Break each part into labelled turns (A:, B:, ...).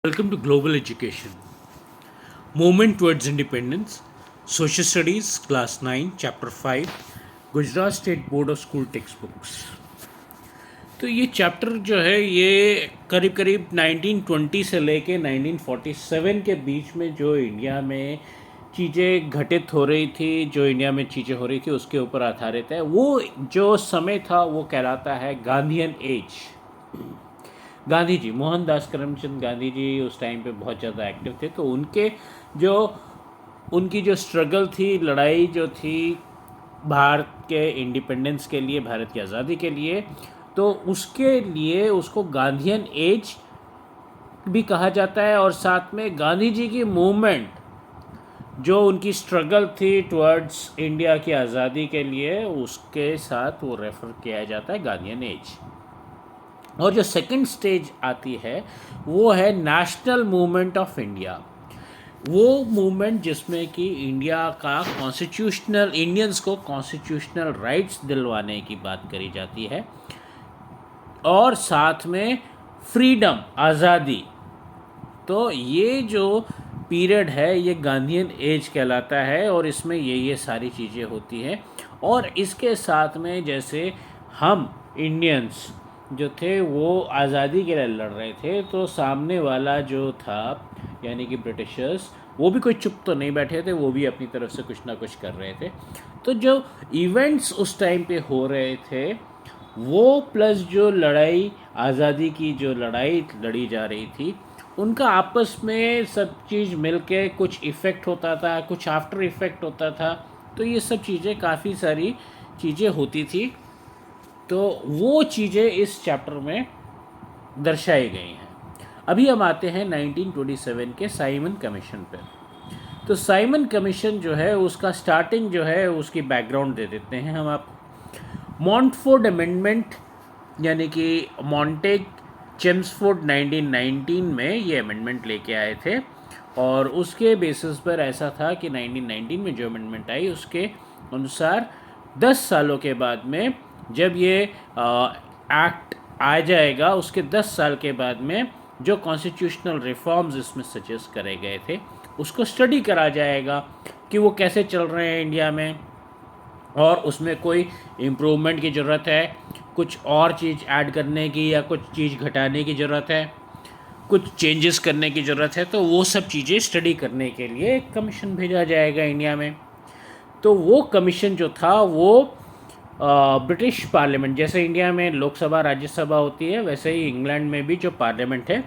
A: Welcome to Global Education. Movement Towards Independence, Social Studies, Class 9, Chapter 5, Gujarat state board of school text books. तो ये chapter जो है ये करीब करीब 1920 से लेके 1947 के बीच में जो इंडिया में चीज़ें घटित हो रही थी, जो इंडिया में चीज़ें हो रही थी उसके ऊपर आधारित है। वो जो समय था वो कहलाता है गांधीयन एज। गांधी जी, मोहनदास करमचंद गांधी जी उस टाइम पे बहुत ज़्यादा एक्टिव थे, तो उनकी जो स्ट्रगल थी, लड़ाई जो थी भारत के इंडिपेंडेंस के लिए, भारत की आज़ादी के लिए, तो उसके लिए उसको गांधीयन एज भी कहा जाता है। और साथ में गांधी जी की मूवमेंट, जो उनकी स्ट्रगल थी टुवर्ड्स इंडिया की आज़ादी के लिए, उसके साथ वो रेफ़र किया जाता है गांधीयन एज। और जो सेकंड स्टेज आती है वो है नेशनल मूवमेंट ऑफ इंडिया। वो मूवमेंट जिसमें कि इंडिया का कॉन्स्टिट्यूशनल, इंडियंस को कॉन्स्टिट्यूशनल राइट्स दिलवाने की बात करी जाती है, और साथ में फ्रीडम, आज़ादी। तो ये जो पीरियड है ये गांधीयन एज कहलाता है, और इसमें ये सारी चीज़ें होती हैं। और इसके साथ में जैसे हम इंडियंस जो थे वो आज़ादी के लिए लड़ रहे थे, तो सामने वाला जो था यानी कि ब्रिटिशर्स, वो भी कोई चुप तो नहीं बैठे थे, वो भी अपनी तरफ से कुछ ना कुछ कर रहे थे। तो जो इवेंट्स उस टाइम पे हो रहे थे वो प्लस जो लड़ाई, आज़ादी की जो लड़ाई लड़ी जा रही थी, उनका आपस में सब चीज़ मिलके कुछ इफ़ेक्ट होता था, कुछ आफ्टर इफ़ेक्ट होता था। तो ये सब चीज़ें, काफ़ी सारी चीज़ें होती थी। तो वो चीज़ें इस चैप्टर में दर्शाई गई हैं। अभी हम आते हैं 1927 के साइमन कमीशन पर। तो साइमन कमीशन जो है उसका स्टार्टिंग जो है उसकी बैकग्राउंड दे देते हैं हम आपको। मॉन्टफोर्ड अमेंडमेंट यानी कि मॉन्टेग चेम्सफोर्ड 1919 में ये अमेंडमेंट लेके आए थे, और उसके बेसिस पर ऐसा था कि 1919 में जो अमेंडमेंट आई उसके अनुसार 10 सालों के बाद में जब ये एक्ट आ जाएगा, उसके 10 साल के बाद में जो कॉन्स्टिट्यूशनल रिफॉर्म्स इसमें सजेस्ट करे गए थे उसको स्टडी करा जाएगा कि वो कैसे चल रहे हैं इंडिया में, और उसमें कोई इम्प्रूवमेंट की ज़रूरत है, कुछ और चीज़ ऐड करने की या कुछ चीज़ घटाने की ज़रूरत है, कुछ चेंजेस करने की ज़रूरत है। तो वो सब चीज़ें स्टडी करने के लिए एक कमीशन भेजा जाएगा इंडिया में। तो वो कमीशन जो था वो ब्रिटिश पार्लियामेंट, जैसे इंडिया में लोकसभा राज्यसभा होती है, वैसे ही इंग्लैंड में भी जो पार्लियामेंट है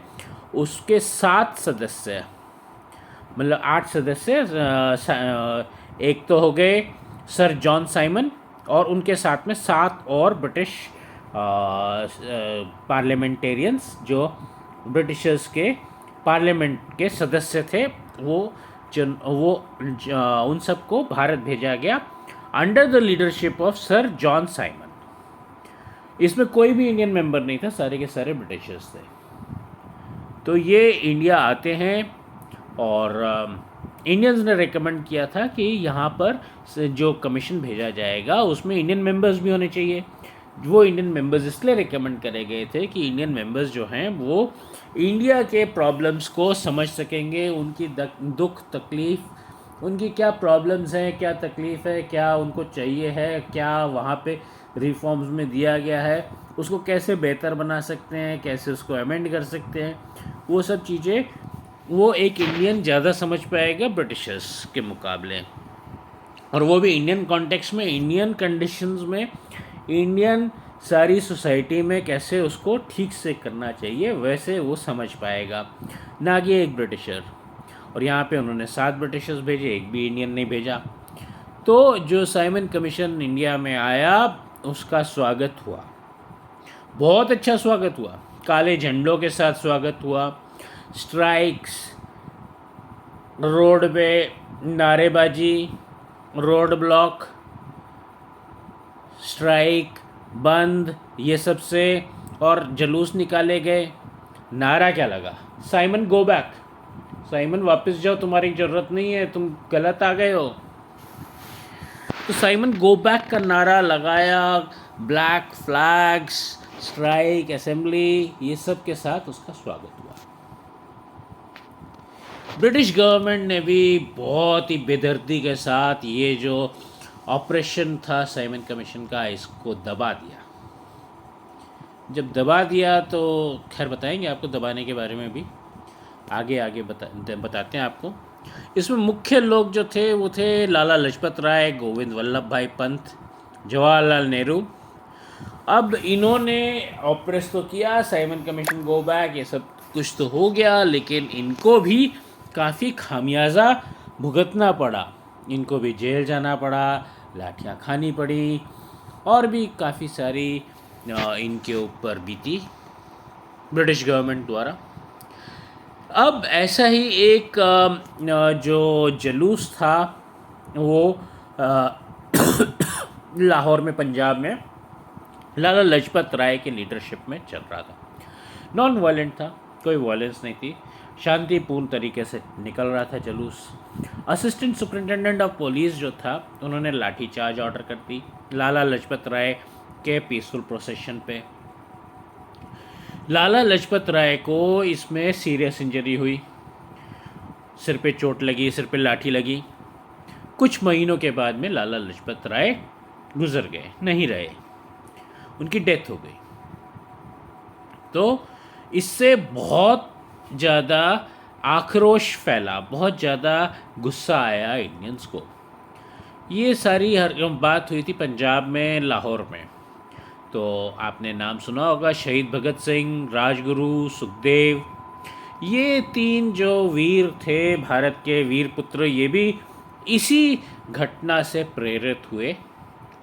A: उसके 7 सदस्य, मतलब 8 सदस्य, एक तो हो गए सर जॉन साइमन, और उनके साथ में 7 और ब्रिटिश पार्लियामेंटेरियंस जो ब्रिटिशर्स के पार्लियामेंट के सदस्य थे, उन सबको भारत भेजा गया under the leadership of sir John Simon. इसमें कोई भी इंडियन मेंबर नहीं था, सारे के सारे ब्रिटिशर्स थे। तो ये इंडिया आते हैं, और इंडियंस ने रिकमेंड किया था कि यहाँ पर जो कमीशन भेजा जाएगा उसमें इंडियन मेंबर्स भी होने चाहिए। वो इंडियन मेंबर्स इसलिए रिकमेंड करे गए थे कि इंडियन मेंबर्स जो हैं वो इंडिया के प्रॉब्लम्स को समझ सकेंगे, उनकी दुख तकलीफ़, उनकी क्या प्रॉब्लम्स हैं, क्या तकलीफ़ है, क्या उनको चाहिए है, क्या वहाँ पे रिफॉर्म्स में दिया गया है, उसको कैसे बेहतर बना सकते हैं, कैसे उसको अमेंड कर सकते हैं। वो सब चीज़ें वो एक इंडियन ज़्यादा समझ पाएगा ब्रिटिशर्स के मुकाबले, और वो भी इंडियन कॉन्टेक्स्ट में, इंडियन कंडीशंस में, इंडियन सारी सोसाइटी में कैसे उसको ठीक से करना चाहिए, वैसे वो समझ पाएगा, ना कि एक ब्रिटिशर। और यहाँ पे उन्होंने 7 ब्रिटिशर्स भेजे, एक भी इंडियन नहीं भेजा। तो जो साइमन कमीशन इंडिया में आया उसका स्वागत हुआ, बहुत अच्छा स्वागत हुआ, काले झंडों के साथ स्वागत हुआ, स्ट्राइक्स, रोड पे नारेबाजी, रोड ब्लॉक, स्ट्राइक, बंद, ये सब से, और जुलूस निकाले गए। नारा क्या लगा? साइमन गो बैक, साइमन वापस जाओ, तुम्हारी ज़रूरत नहीं है, तुम गलत आ गए हो। तो साइमन गो बैक का नारा लगाया, ब्लैक फ्लैग्स, स्ट्राइक, असेंबली, ये सब के साथ उसका स्वागत हुआ। ब्रिटिश गवर्नमेंट ने भी बहुत ही बेदर्दी के साथ ये जो ऑपरेशन था साइमन कमीशन का, इसको दबा दिया। जब दबा दिया तो खैर बताएंगे आपको दबाने के बारे में भी, आगे आगे बताते हैं आपको। इसमें मुख्य लोग जो थे वो थे लाला लाजपत राय, गोविंद वल्लभ भाई पंत, जवाहरलाल नेहरू। अब इन्होंने ऑपरेस तो किया, साइमन कमीशन गो बैक, ये सब कुछ तो हो गया, लेकिन इनको भी काफ़ी खामियाजा भुगतना पड़ा। इनको भी जेल जाना पड़ा, लाठियाँ खानी पड़ी, और भी काफ़ी सारी इनके ऊपर बीती ब्रिटिश गवर्नमेंट द्वारा। अब ऐसा ही एक जो जलूस था वो लाहौर में, पंजाब में लाला लाजपत राय के लीडरशिप में चल रहा था। नॉन वायलेंट था, कोई वायलेंस नहीं थी, शांतिपूर्ण तरीके से निकल रहा था जलूस। असिस्टेंट सुपरिटेंडेंट ऑफ पुलिस जो था, उन्होंने लाठीचार्ज ऑर्डर कर दी लाला लाजपत राय के पीसफुल प्रोसेशन पे। लाला लाजपत राय को इसमें सीरियस इंजरी हुई, सिर पे चोट लगी, सिर पे लाठी लगी। कुछ महीनों के बाद में लाला लाजपत राय गुजर गए, नहीं रहे, उनकी डेथ हो गई। तो इससे बहुत ज़्यादा आक्रोश फैला, बहुत ज़्यादा गुस्सा आया इंडियंस को। ये सारी बात हुई थी पंजाब में, लाहौर में। तो आपने नाम सुना होगा शहीद भगत सिंह, राजगुरु, सुखदेव, ये तीन जो वीर थे, भारत के वीर पुत्र, ये भी इसी घटना से प्रेरित हुए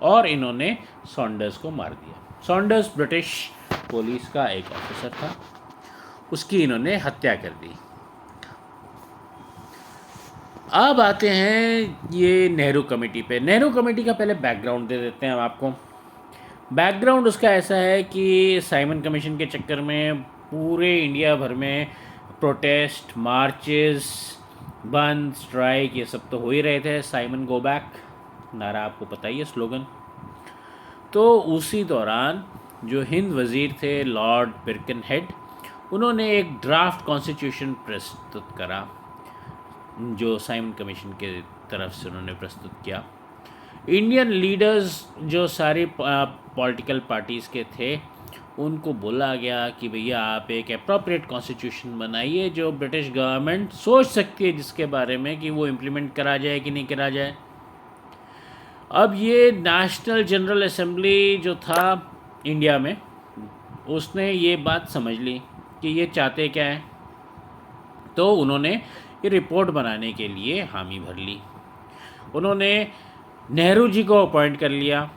A: और इन्होंने सॉन्डर्स को मार दिया। सॉन्डर्स ब्रिटिश पुलिस का एक ऑफिसर था, उसकी इन्होंने हत्या कर दी। अब आते हैं ये नेहरू कमेटी पे। नेहरू कमेटी का पहले बैकग्राउंड दे देते हैं हम आपको। बैकग्राउंड उसका ऐसा है कि साइमन कमीशन के चक्कर में पूरे इंडिया भर में प्रोटेस्ट, मार्चेस, बंद, स्ट्राइक, ये सब तो हो ही रहे थे। साइमन गो बैक नारा आपको पता ही है, स्लोगन। तो उसी दौरान जो हिंद वज़ीर थे लॉर्ड बिरकनहेड, उन्होंने एक ड्राफ्ट कॉन्स्टिट्यूशन प्रस्तुत करा, जो साइमन कमीशन के तरफ से उन्होंने प्रस्तुत किया। इंडियन लीडर्स जो सारी पॉलिटिकल पार्टीज़ के थे, उनको बोला गया कि भैया आप एक अप्रोप्रिएट कॉन्स्टिट्यूशन बनाइए जो ब्रिटिश गवर्नमेंट सोच सकती है जिसके बारे में कि वो इम्प्लीमेंट करा जाए कि नहीं करा जाए। अब ये नेशनल जनरल असेंबली जो था इंडिया में, उसने ये बात समझ ली कि ये चाहते क्या है, तो उन्होंने ये रिपोर्ट बनाने के लिए हामी भर ली। उन्होंने नेहरू जी को अपॉइंट कर लिया।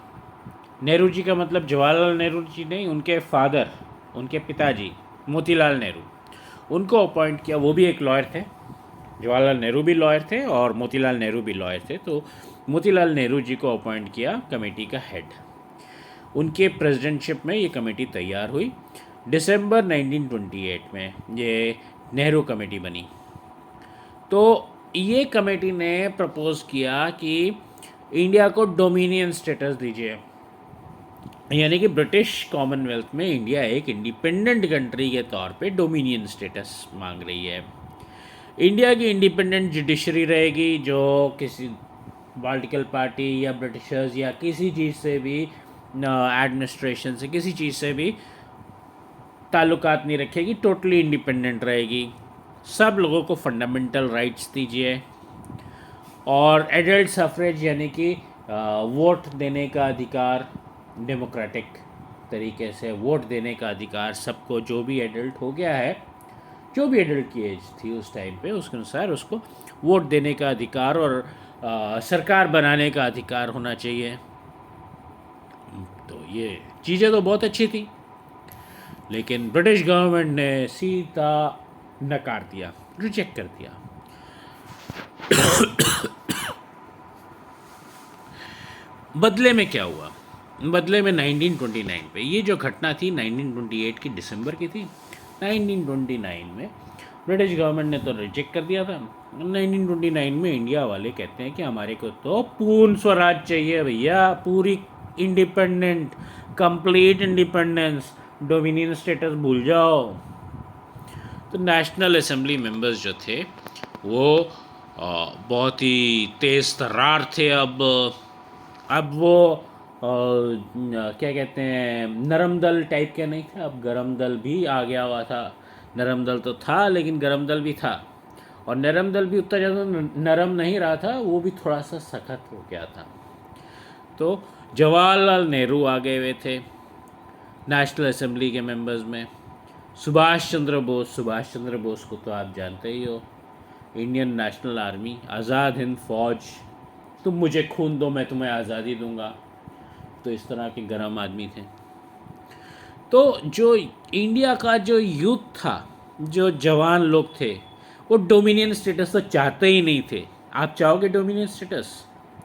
A: नेहरू जी का मतलब जवाहरलाल नेहरू जी नहीं, उनके फादर, उनके पिताजी मोतीलाल नेहरू, उनको अपॉइंट किया। वो भी एक लॉयर थे, जवाहरलाल नेहरू भी लॉयर थे और मोतीलाल नेहरू भी लॉयर थे। तो मोतीलाल नेहरू जी को अपॉइंट किया कमेटी का हेड। उनके प्रेसिडेंटशिप में ये कमेटी तैयार हुई। दिसंबर 1928 में ये नेहरू कमेटी बनी। तो ये कमेटी ने प्रपोज़ किया कि इंडिया को डोमिनियन स्टेटस दीजिए, यानी कि ब्रिटिश कॉमनवेल्थ में इंडिया एक इंडिपेंडेंट कंट्री के तौर पे डोमिनियन स्टेटस मांग रही है। इंडिया की इंडिपेंडेंट जुडिशरी रहेगी, जो किसी पॉलिटिकल पार्टी या ब्रिटिशर्स या किसी चीज़ से भी, एडमिनिस्ट्रेशन से, किसी चीज़ से भी ताल्लुकात नहीं रखेगी, टोटली इंडिपेंडेंट रहेगी। सब लोगों को फंडामेंटल राइट्स दीजिए, और एडल्ट सफरेज यानी कि वोट देने का अधिकार, डेमोक्रेटिक तरीके से वोट देने का अधिकार सबको, जो भी एडल्ट हो गया है, जो भी एडल्ट की एज थी उस टाइम पे, उसके अनुसार उसको वोट देने का अधिकार और सरकार बनाने का अधिकार होना चाहिए। तो ये चीज़ें तो बहुत अच्छी थी, लेकिन ब्रिटिश गवर्नमेंट ने सीधा नकार दिया, रिजेक्ट कर दिया। बदले में क्या हुआ? बदले में 1929 पे, ये जो घटना थी 1928 की दिसंबर की थी, 1929 में ब्रिटिश गवर्नमेंट ने तो रिजेक्ट कर दिया था। 1929 में इंडिया वाले कहते हैं कि हमारे को तो पूर्ण स्वराज चाहिए भैया, पूरी independent, complete independence, dominion status भूल जाओ। तो नेशनल असेंबली मेंबर्स जो थे वो बहुत ही तेज़ तर्रार थे। अब वो क्या कहते हैं, नरम दल टाइप के नहीं थे, अब गरम दल भी आ गया हुआ था। नरम दल तो था लेकिन गरम दल भी था, और नरम दल भी उतना ज़्यादा नरम नहीं रहा था, वो भी थोड़ा सा सख्त हो गया था। तो जवाहरलाल नेहरू आ गए हुए थे नेशनल असेंबली के मेंबर्स में। सुभाष चंद्र बोस को तो आप जानते ही हो, Indian national army, Azad Hind फौज, तुम मुझे खून दो मैं तुम्हें आज़ादी दूंगा, तो इस तरह के गर्म आदमी थे। तो जो इंडिया का जो यूथ था, जो जवान लोग थे, वो डोमिनियन स्टेटस तो चाहते ही नहीं थे। आप चाहोगे डोमिनियन स्टेटस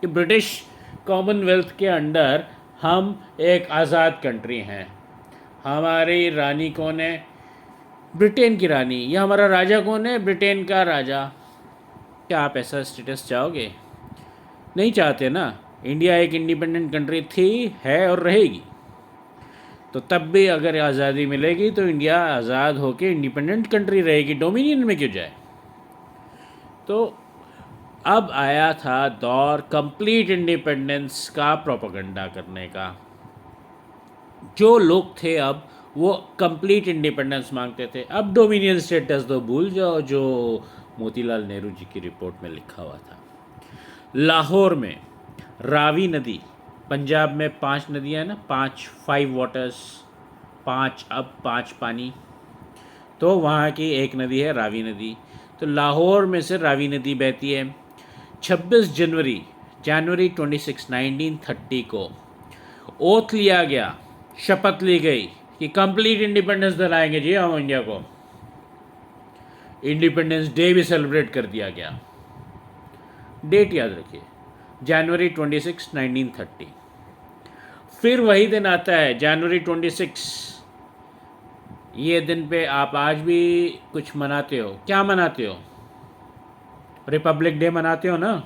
A: कि ब्रिटिश कॉमनवेल्थ के अंडर हम एक आज़ाद कंट्री हैं, हमारी रानी कौन है, ब्रिटेन की रानी, या हमारा राजा कौन है, ब्रिटेन का राजा? क्या आप ऐसा स्टेटस चाहोगे? नहीं चाहते ना। इंडिया एक इंडिपेंडेंट कंट्री थी, है और रहेगी। तो तब भी अगर आज़ादी मिलेगी तो इंडिया आज़ाद होकर इंडिपेंडेंट कंट्री रहेगी, डोमिनियन में क्यों जाए। तो अब आया था दौर कंप्लीट इंडिपेंडेंस का प्रोपेगेंडा करने का। जो लोग थे अब वो कंप्लीट इंडिपेंडेंस मांगते थे। अब डोमिनियन स्टेटस तो भूल जाओ, जो मोतीलाल नेहरू जी की रिपोर्ट में लिखा हुआ था। लाहौर में रावी नदी, पंजाब में 5 नदियाँ हैं ना, 5 वाटर्स, 5 पानी, तो वहाँ की एक नदी है रावी नदी। तो लाहौर में से रावी नदी बहती है। 26 जनवरी 26 1930 को ओथ लिया गया, शपथ ली गई कि कंप्लीट इंडिपेंडेंस दिलाएंगे जी हम इंडिया को। इंडिपेंडेंस डे भी सेलिब्रेट कर दिया गया। डेट याद रखिए, जनवरी 26 1930। फिर वही दिन आता है जनवरी 26। ये दिन पे आप आज भी कुछ मनाते हो, क्या मनाते हो? रिपब्लिक डे मनाते हो ना।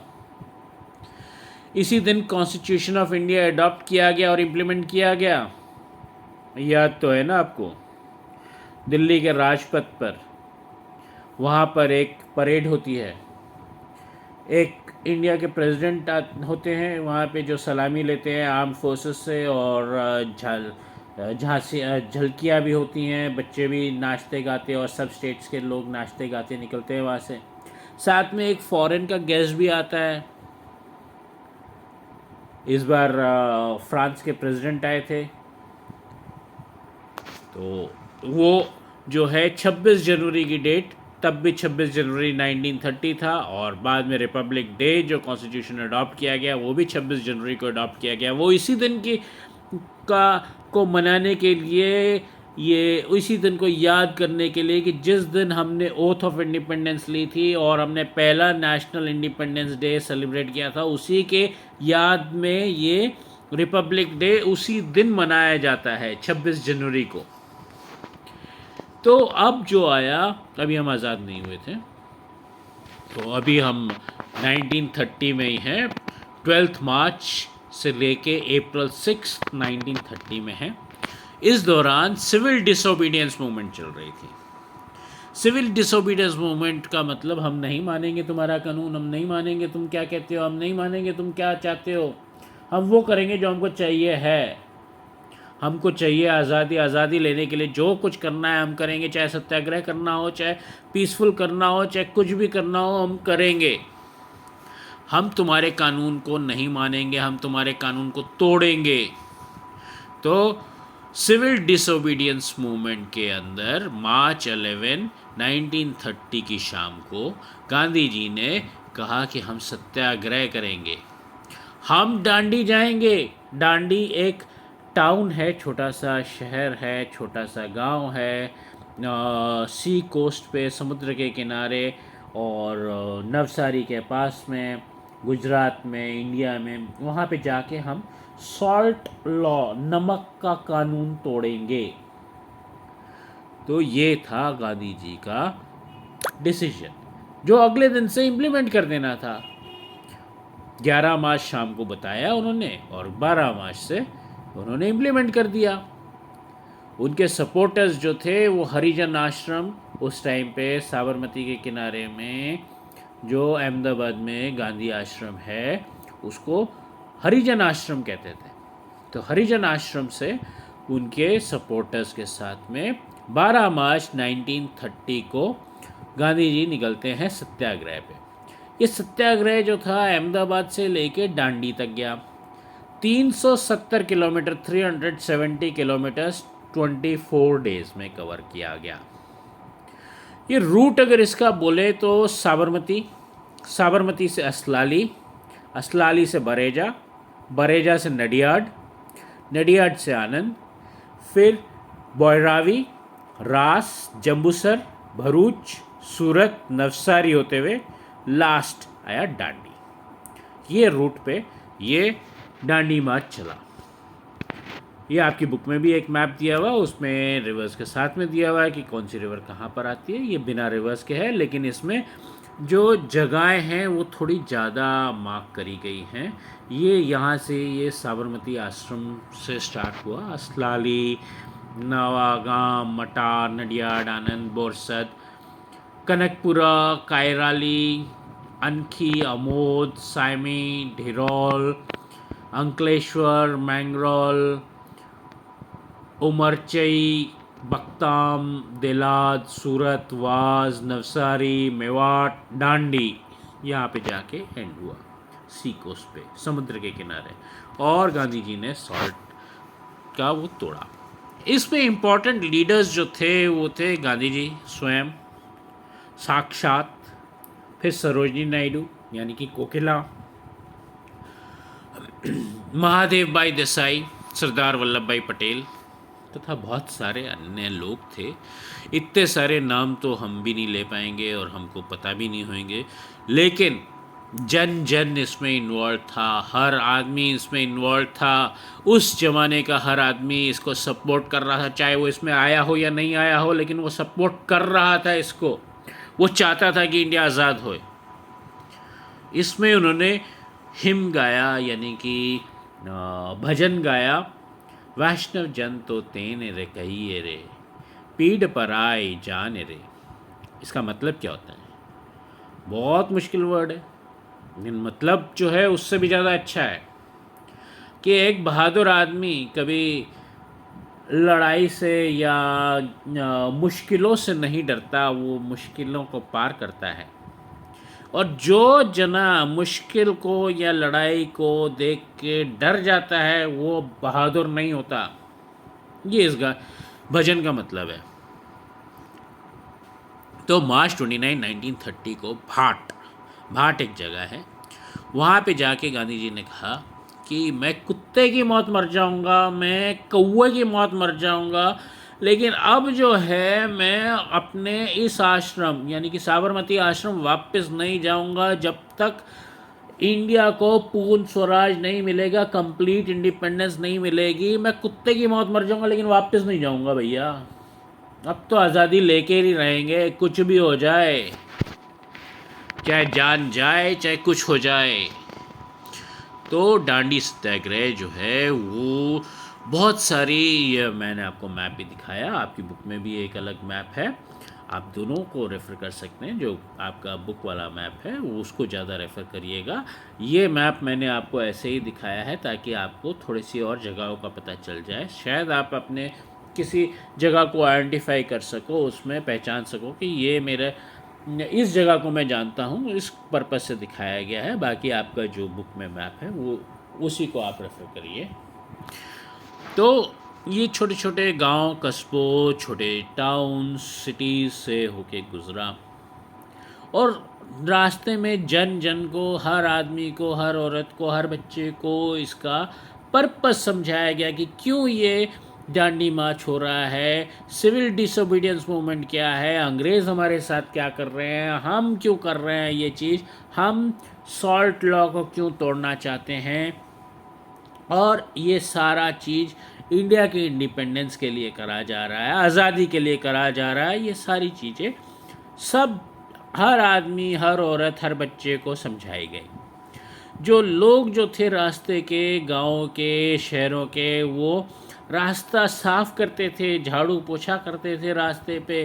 A: इसी दिन कॉन्स्टिट्यूशन ऑफ इंडिया अडॉप्ट किया गया और इम्प्लीमेंट किया गया, याद तो है ना आपको। दिल्ली के राजपथ पर, वहाँ पर एक परेड होती है, एक इंडिया के प्रेसिडेंट होते हैं वहाँ पे, जो सलामी लेते हैं आर्म फोर्सेस से, और झांसी झलकियाँ भी होती हैं, बच्चे भी नाचते गाते और सब स्टेट्स के लोग नाचते गाते निकलते हैं वहाँ से। साथ में एक फॉरेन का गेस्ट भी आता है। इस बार फ्रांस के प्रेसिडेंट आए थे। तो वो जो है 26 जनवरी की डेट, तब भी 26 जनवरी 1930 था, और बाद में रिपब्लिक डे जो कॉन्स्टिट्यूशन अडॉप्ट किया गया वो भी 26 जनवरी को अडॉप्ट किया गया। वो इसी दिन की को मनाने के लिए, ये इसी दिन को याद करने के लिए कि जिस दिन हमने ओथ ऑफ इंडिपेंडेंस ली थी और हमने पहला नेशनल इंडिपेंडेंस डे सेलिब्रेट किया था, उसी के याद में ये रिपब्लिक डे उसी दिन मनाया जाता है 26 जनवरी को। तो अब जो आया, अभी हम आज़ाद नहीं हुए थे, तो अभी हम 1930 में ही हैं। 12 मार्च से लेके अप्रैल 6 1930 में है। इस दौरान सिविल डिसोबीडियंस मूवमेंट चल रही थी। सिविल डिसोबीडियंस मूवमेंट का मतलब, हम नहीं मानेंगे तुम्हारा कानून, हम नहीं मानेंगे तुम क्या कहते हो, हम नहीं मानेंगे तुम क्या चाहते हो, हम वो करेंगे जो हमको चाहिए है। हमको चाहिए आज़ादी, आज़ादी लेने के लिए जो कुछ करना है हम करेंगे, चाहे सत्याग्रह करना हो, चाहे पीसफुल करना हो, चाहे कुछ भी करना हो, हम करेंगे। हम तुम्हारे कानून को नहीं मानेंगे, हम तुम्हारे कानून को तोड़ेंगे। तो सिविल डिसोबीडियंस मूवमेंट के अंदर मार्च 11 1930 की शाम को गांधी जी ने कहा कि हम सत्याग्रह करेंगे, हम डांडी जाएंगे। डांडी एक टाउन है, छोटा सा शहर है, छोटा सा गांव है, सी कोस्ट पे, समुद्र के किनारे, और नवसारी के पास में, गुजरात में, इंडिया में। वहाँ पे जाके हम सॉल्ट लॉ, नमक का कानून तोड़ेंगे। तो ये था गांधी जी का डिसीजन, जो अगले दिन से इम्प्लीमेंट कर देना था। 11 मार्च शाम को बताया उन्होंने, और 12 मार्च से उन्होंने इम्प्लीमेंट कर दिया। उनके सपोर्टर्स जो थे वो हरिजन आश्रम, उस टाइम पे साबरमती के किनारे में जो अहमदाबाद में गांधी आश्रम है उसको हरिजन आश्रम कहते थे। तो हरिजन आश्रम से उनके सपोर्टर्स के साथ में 12 मार्च 1930 को गांधी जी निकलते हैं सत्याग्रह पे। ये सत्याग्रह जो था अहमदाबाद से लेके दांडी तक गया। 370 किलोमीटर 370 किलोमीटर्स 24 डेज में कवर किया गया। ये रूट अगर इसका बोले तो साबरमती, साबरमती से असलाली, असलाली से बरेजा, बरेजा से नडियाड, नडियाड से आनंद, फिर बोयरावी, रास, जम्बूसर, भरूच, सूरत, नवसारी होते हुए लास्ट आया दांडी। ये रूट पे ये दांडी मार्च चला। ये आपकी बुक में भी एक मैप दिया हुआ है, उसमें रिवर्स के साथ में दिया हुआ है कि कौन सी रिवर कहाँ पर आती है। ये बिना रिवर्स के है, लेकिन इसमें जो जगहें हैं वो थोड़ी ज़्यादा मार्क करी गई हैं। ये यहाँ से ये साबरमती आश्रम से स्टार्ट हुआ, असलाली, नवागांव, मटा, नडियाड, आनंद, बोरसद, कनकपुरा, कायराली, अनखी, अमोद, सायमी, ढिरोल, अंकलेश्वर, मैंगरोल, उमरचई, बख्ताम, देलाद, सूरत, वाज, नवसारी, मेवाट, दांडी, यहाँ पे जाके एंड हुआ सी कोस्ट पे, समुद्र के किनारे। और गांधी जी ने सॉल्ट का वो तोड़ा। इसमें इम्पोर्टेंट लीडर्स जो थे वो थे गांधी जी स्वयं साक्षात, फिर सरोजनी नायडू यानी कि कोकिला, महादेव भाई देसाई, सरदार वल्लभ भाई पटेल तथा बहुत सारे अन्य लोग थे। इतने सारे नाम तो हम भी नहीं ले पाएंगे और हमको पता भी नहीं होंगे, लेकिन जन जन इसमें इन्वॉल्व था, हर आदमी इसमें इन्वॉल्व था। उस ज़माने का हर आदमी इसको सपोर्ट कर रहा था, चाहे वो इसमें आया हो या नहीं आया हो, लेकिन वो सपोर्ट कर रहा था इसको। वो चाहता था कि इंडिया आज़ाद हो। इसमें उन्होंने हिम गाया यानी कि भजन गाया, वैष्णव जन तो तेने रे कहिए रे, पीड़ पर आए जान रे। इसका मतलब क्या होता है? बहुत मुश्किल वर्ड है, लेकिन मतलब जो है उससे भी ज़्यादा अच्छा है कि एक बहादुर आदमी कभी लड़ाई से या मुश्किलों से नहीं डरता, वो मुश्किलों को पार करता है। और जो जना मुश्किल को या लड़ाई को देख के डर जाता है वो बहादुर नहीं होता। ये इस भजन का मतलब है। तो मार्च 29, 1930 को भाट एक जगह है, वहाँ पे जाके गांधी जी ने कहा कि मैं कुत्ते की मौत मर जाऊँगा, मैं कौवे की मौत मर जाऊँगा, लेकिन अब जो है मैं अपने इस आश्रम यानी कि साबरमती आश्रम वापस नहीं जाऊंगा जब तक इंडिया को पूर्ण स्वराज नहीं मिलेगा, कंप्लीट इंडिपेंडेंस नहीं मिलेगी। मैं कुत्ते की मौत मर जाऊंगा लेकिन वापस नहीं जाऊंगा भैया। अब तो आज़ादी लेके ही रहेंगे, कुछ भी हो जाए, चाहे जान जाए चाहे कुछ हो जाए। तो दांडी सत्याग्रह जो है वो बहुत सारी, ये मैंने आपको मैप भी दिखाया, आपकी बुक में भी एक अलग मैप है, आप दोनों को रेफ़र कर सकते हैं। जो आपका बुक वाला मैप है वो उसको ज़्यादा रेफ़र करिएगा। ये मैप मैंने आपको ऐसे ही दिखाया है ताकि आपको थोड़ी सी और जगहों का पता चल जाए, शायद आप अपने किसी जगह को आइडेंटिफाई कर सको, उसमें पहचान सको कि ये मेरे इस जगह को मैं जानता हूँ, इस पर्पज़ से दिखाया गया है। बाकी आपका जो बुक में मैप है वो उसी को आप रेफ़र करिए। तो ये छोटे छोटे गांव, कस्बों, छोटे टाउन, सिटीज़ से होके गुज़रा और रास्ते में जन जन को, हर आदमी को, हर औरत को, हर बच्चे को इसका पर्पस समझाया गया कि क्यों ये दांडी मार्च हो रहा है, सिविल डिसोबीडियंस मूवमेंट क्या है, अंग्रेज़ हमारे साथ क्या कर रहे हैं, हम क्यों कर रहे हैं ये चीज़, हम सॉल्ट लॉ को क्यों तोड़ना चाहते हैं, और ये सारा चीज़ इंडिया के इंडिपेंडेंस के लिए करा जा रहा है, आज़ादी के लिए करा जा रहा है। ये सारी चीज़ें सब हर आदमी, हर औरत, हर बच्चे को समझाई गई। जो लोग जो थे रास्ते के, गाँव के, शहरों के, वो रास्ता साफ करते थे, झाड़ू पोछा करते थे रास्ते पे,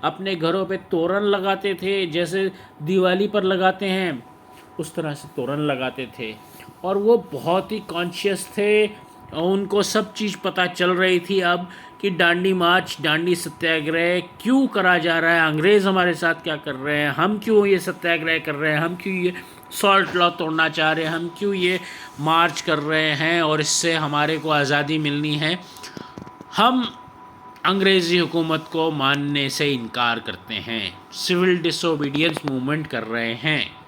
A: अपने घरों पे तोरण लगाते थे, जैसे दिवाली पर लगाते हैं उस तरह से तोरण लगाते थे। और वो बहुत ही कॉन्शियस थे, उनको सब चीज़ पता चल रही थी अब कि दांडी मार्च, दांडी सत्याग्रह क्यों करा जा रहा है, अंग्रेज़ हमारे साथ क्या कर रहे हैं, हम क्यों ये सत्याग्रह कर रहे हैं, हम क्यों ये सॉल्ट लॉ तोड़ना चाह रहे हैं, हम क्यों ये मार्च कर रहे हैं और इससे हमारे को आज़ादी मिलनी है। हम अंग्रेज़ी हुकूमत को मानने से इनकार करते हैं, सिविल डिसोबीडियंस मूवमेंट कर रहे हैं।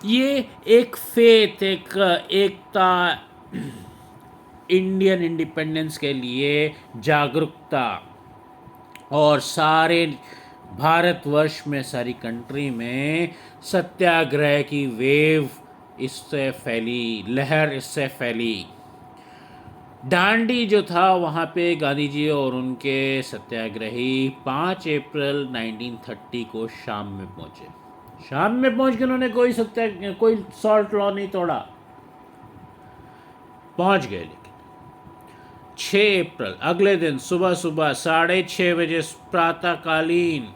A: ये एक फेथ, एक एकता, इंडियन इंडिपेंडेंस के लिए जागरूकता, और सारे भारतवर्ष में, सारी कंट्री में सत्याग्रह की वेव इससे फैली, लहर इससे फैली। दांडी जो था वहाँ पे गांधी जी और उनके सत्याग्रही 5 अप्रैल 1930 को शाम में पहुँचे। शाम में पहुँच के उन्होंने कोई सॉल्ट लॉ नहीं तोड़ा, पहुँच गए। लेकिन 6 अप्रैल अगले दिन सुबह सुबह 6:30 बजे प्रातःकालीन,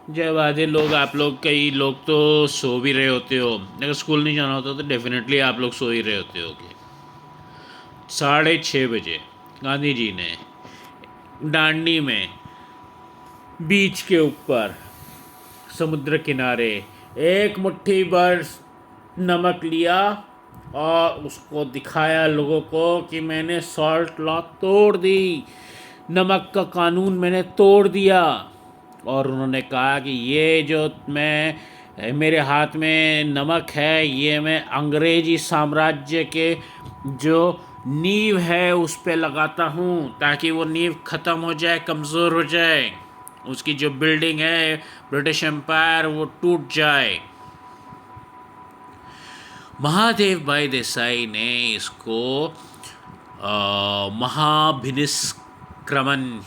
A: जब आधे लोग, आप लोग, कई लोग तो सो भी रहे होते हो, अगर स्कूल नहीं जाना होता तो डेफिनेटली आप लोग सो ही रहे होते होगे। 6:30 बजे गांधी जी ने दांडी में, बीच के ऊपर, समुद्र किनारे, एक मुट्ठी भर नमक लिया और उसको दिखाया लोगों को कि मैंने सॉल्ट लॉ तोड़ दी, नमक का कानून मैंने तोड़ दिया। और उन्होंने कहा कि ये जो मेरे हाथ में नमक है, ये मैं अंग्रेजी साम्राज्य के जो नींव है उस पे लगाता हूँ, ताकि वो नींव ख़त्म हो जाए, कमज़ोर हो जाए, उसकी जो बिल्डिंग है ब्रिटिश एम्पायर वो टूट जाए। महादेव भाई देसाई ने इसको महाभिनिष्क्रमण,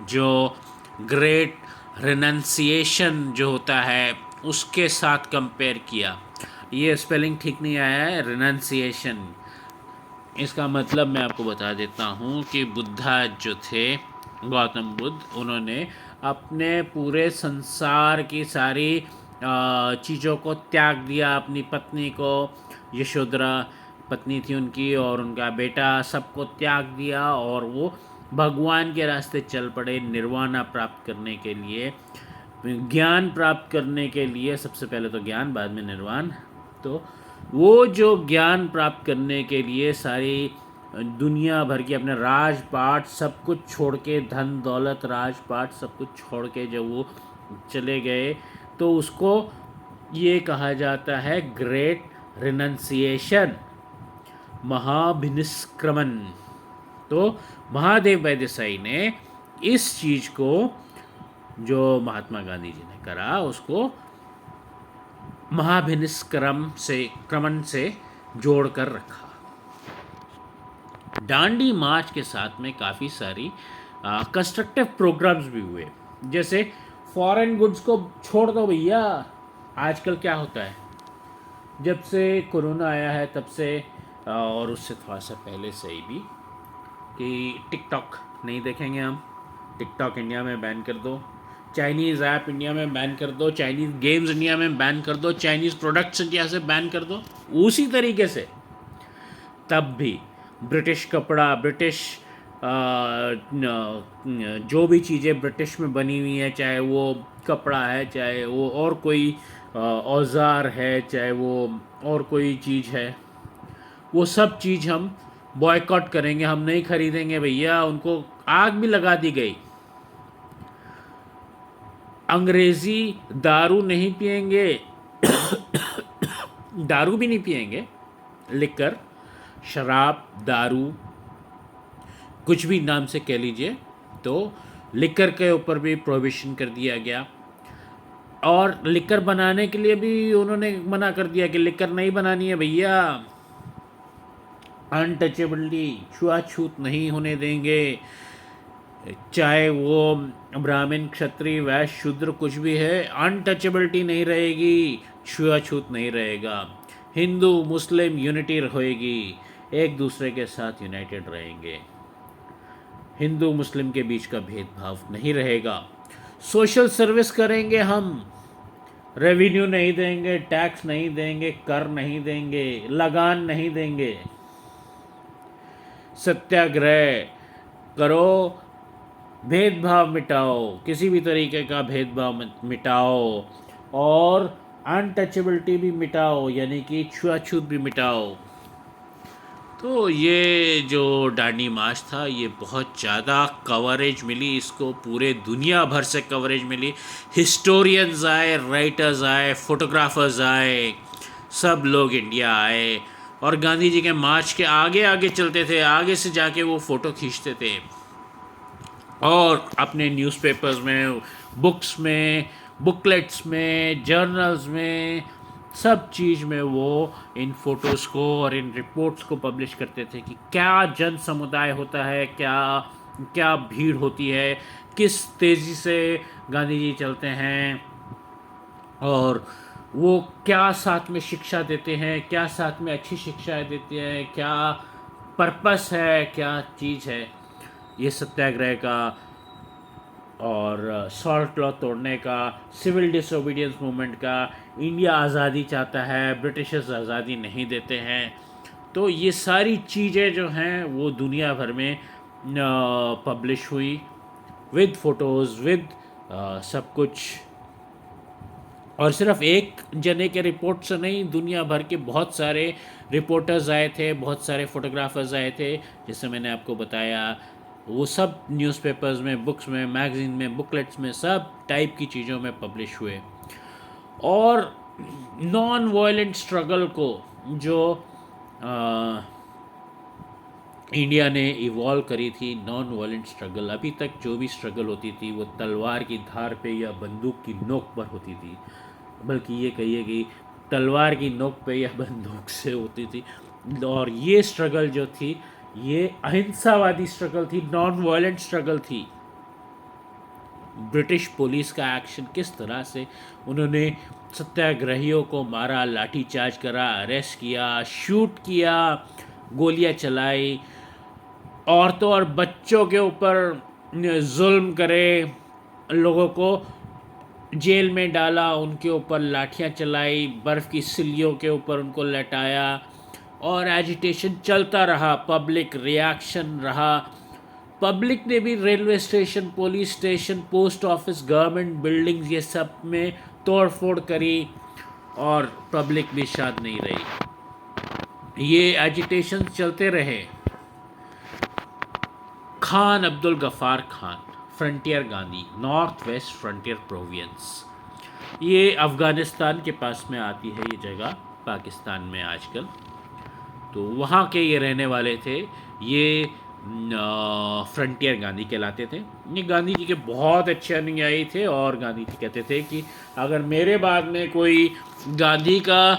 A: जो ग्रेट रिनंसिएशन जो होता है, उसके साथ कंपेयर किया। ये स्पेलिंग ठीक नहीं आया है, रिनंसिएशन। इसका मतलब मैं आपको बता देता हूँ कि बुद्धा जो थे, गौतम बुद्ध, उन्होंने अपने पूरे संसार की सारी चीज़ों को त्याग दिया। अपनी पत्नी को, यशोधरा पत्नी थी उनकी, और उनका बेटा, सबको त्याग दिया और वो भगवान के रास्ते चल पड़े, निर्वाणा प्राप्त करने के लिए, ज्ञान प्राप्त करने के लिए। सबसे पहले तो ज्ञान, बाद में निर्वाण। तो वो जो ज्ञान प्राप्त करने के लिए सारी दुनिया भर की, अपने राजपाट सब कुछ छोड़ के, धन दौलत, राजपाट सब कुछ छोड़ के जब वो चले गए, तो उसको ये कहा जाता है ग्रेट रिनंसिएशन, महाभिनिष्क्रमण। तो महादेव भाई देसाई ने इस चीज़ को, जो महात्मा गांधी जी ने करा, उसको क्रमण से जोड़ कर रखा। दांडी मार्च के साथ में काफ़ी सारी कंस्ट्रक्टिव प्रोग्राम्स भी हुए, जैसे फॉरेन गुड्स को छोड़ दो भैया। आजकल क्या होता है, जब से कोरोना आया है तब से, और उससे थोड़ा सा पहले से ही भी, कि टिकटॉक नहीं देखेंगे हम, टिकटॉक इंडिया में बैन कर दो, चाइनीज़ ऐप इंडिया में बैन कर दो, चाइनीज़ गेम्स इंडिया में बैन कर दो, चाइनीज़ प्रोडक्ट्स इंडिया से बैन कर दो। उसी तरीके से तब भी ब्रिटिश कपड़ा, ब्रिटिश जो भी चीज़ें ब्रिटिश में बनी हुई हैं, चाहे वो कपड़ा है, चाहे वो और कोई औज़ार है, चाहे वो और कोई चीज़ है, वो सब चीज़ हम बॉयकॉट करेंगे, हम नहीं खरीदेंगे भैया। उनको आग भी लगा दी गई। अंग्रेज़ी दारू नहीं पिएंगे, दारू भी नहीं पिएंगे, लिकर, शराब, दारू, कुछ भी नाम से कह लीजिए, तो लिकर के ऊपर भी प्रोहिबिशन कर दिया गया। और लिकर बनाने के लिए भी उन्होंने मना कर दिया कि लिकर नहीं बनानी है भैया, अनटचेबिलिटी, छुआछूत नहीं होने देंगे, चाहे वो ब्राह्मण, क्षत्रिय, वैश्य, शूद्र कुछ भी है, अनटचेबिलिटी नहीं रहेगी, छुआछूत नहीं रहेगा, हिंदू मुस्लिम यूनिटी होएगी, एक दूसरे के साथ यूनाइटेड रहेंगे, हिंदू मुस्लिम के बीच का भेदभाव नहीं रहेगा। सोशल सर्विस करेंगे हम, रेवेन्यू नहीं देंगे, टैक्स नहीं देंगे, कर नहीं देंगे, लगान नहीं देंगे, सत्याग्रह करो, भेदभाव मिटाओ, किसी भी तरीके का भेदभाव मिटाओ, और अनटचेबिलिटी भी मिटाओ, यानी कि छुआछूत भी मिटाओ। तो ये जो दांडी मार्च था, ये बहुत ज़्यादा कवरेज मिली इसको, पूरे दुनिया भर से कवरेज मिली। हिस्टोरियंस आए, राइटर्स आए, फोटोग्राफर्स आए, सब लोग इंडिया आए और गांधी जी के मार्च के आगे आगे चलते थे, आगे से जाके वो फ़ोटो खींचते थे और अपने न्यूज़पेपर्स में, बुक्स में, बुकलेट्स में, जर्नल्स में, सब चीज़ में वो इन फ़ोटोज़ को और इन रिपोर्ट्स को पब्लिश करते थे कि क्या जन समुदाय होता है, क्या क्या भीड़ होती है, किस तेज़ी से गांधी जी चलते हैं, और वो क्या साथ में शिक्षा देते हैं, क्या साथ में अच्छी शिक्षाएं देते हैं, क्या पर्पस है, क्या चीज़ है ये सत्याग्रह का और सॉल्ट लॉ तोड़ने का, सिविल डिसोबीडियंस मूवमेंट का। इंडिया आज़ादी चाहता है, ब्रिटिशर्स आज़ादी नहीं देते हैं। तो ये सारी चीज़ें जो हैं वो दुनिया भर में पब्लिश हुई, विद फ़ोटोज़, विद सब कुछ। और सिर्फ एक जने के रिपोर्ट से नहीं, दुनिया भर के बहुत सारे रिपोर्टर्स आए थे, बहुत सारे फोटोग्राफर्स आए थे, जैसे मैंने आपको बताया। वो सब न्यूज़पेपर्स में, बुक्स में, मैगज़ीन में, बुकलेट्स में, सब टाइप की चीज़ों में पब्लिश हुए। और नॉन वायलेंट स्ट्रगल को जो इंडिया ने इवॉल्व करी थी, नॉन वायलेंट स्ट्रगल, अभी तक जो भी स्ट्रगल होती थी वो तलवार की धार पे या बंदूक की नोक पर होती थी, बल्कि ये कहिए कि तलवार की नोक पे या बंदूक से होती थी। और ये स्ट्रगल जो थी, ये अहिंसावादी स्ट्रगल थी, नॉन वायलेंट स्ट्रगल थी। ब्रिटिश पुलिस का एक्शन, किस तरह से उन्होंने सत्याग्रहियों को मारा, लाठीचार्ज करा, अरेस्ट किया, शूट किया, गोलियां चलाई, औरतों और बच्चों के ऊपर जुल्म करे, लोगों को जेल में डाला, उनके ऊपर लाठियां चलाई, बर्फ़ की सिल्लियों के ऊपर उनको लटाया, और एजिटेशन चलता रहा, पब्लिक रिएक्शन रहा। पब्लिक ने भी railway station, police station, post office, government buildings, ये सब में तोड़ फोड़ करी और पब्लिक भी शांत नहीं रही। ये एजिटेशन चलते रहे। Khan Abdul Ghaffar Khan, frontier Gandhi, north west frontier province, ये अफ़गानिस्तान के पास में आती है ये जगह, पाकिस्तान में आजकल। तो वहाँ के ये रहने वाले थे। ये फ्रंटियर गांधी कहलाते थे। ये गांधी जी के बहुत अच्छे अनुयायी थे और गांधी जी कहते थे कि अगर मेरे बाद में कोई गांधी का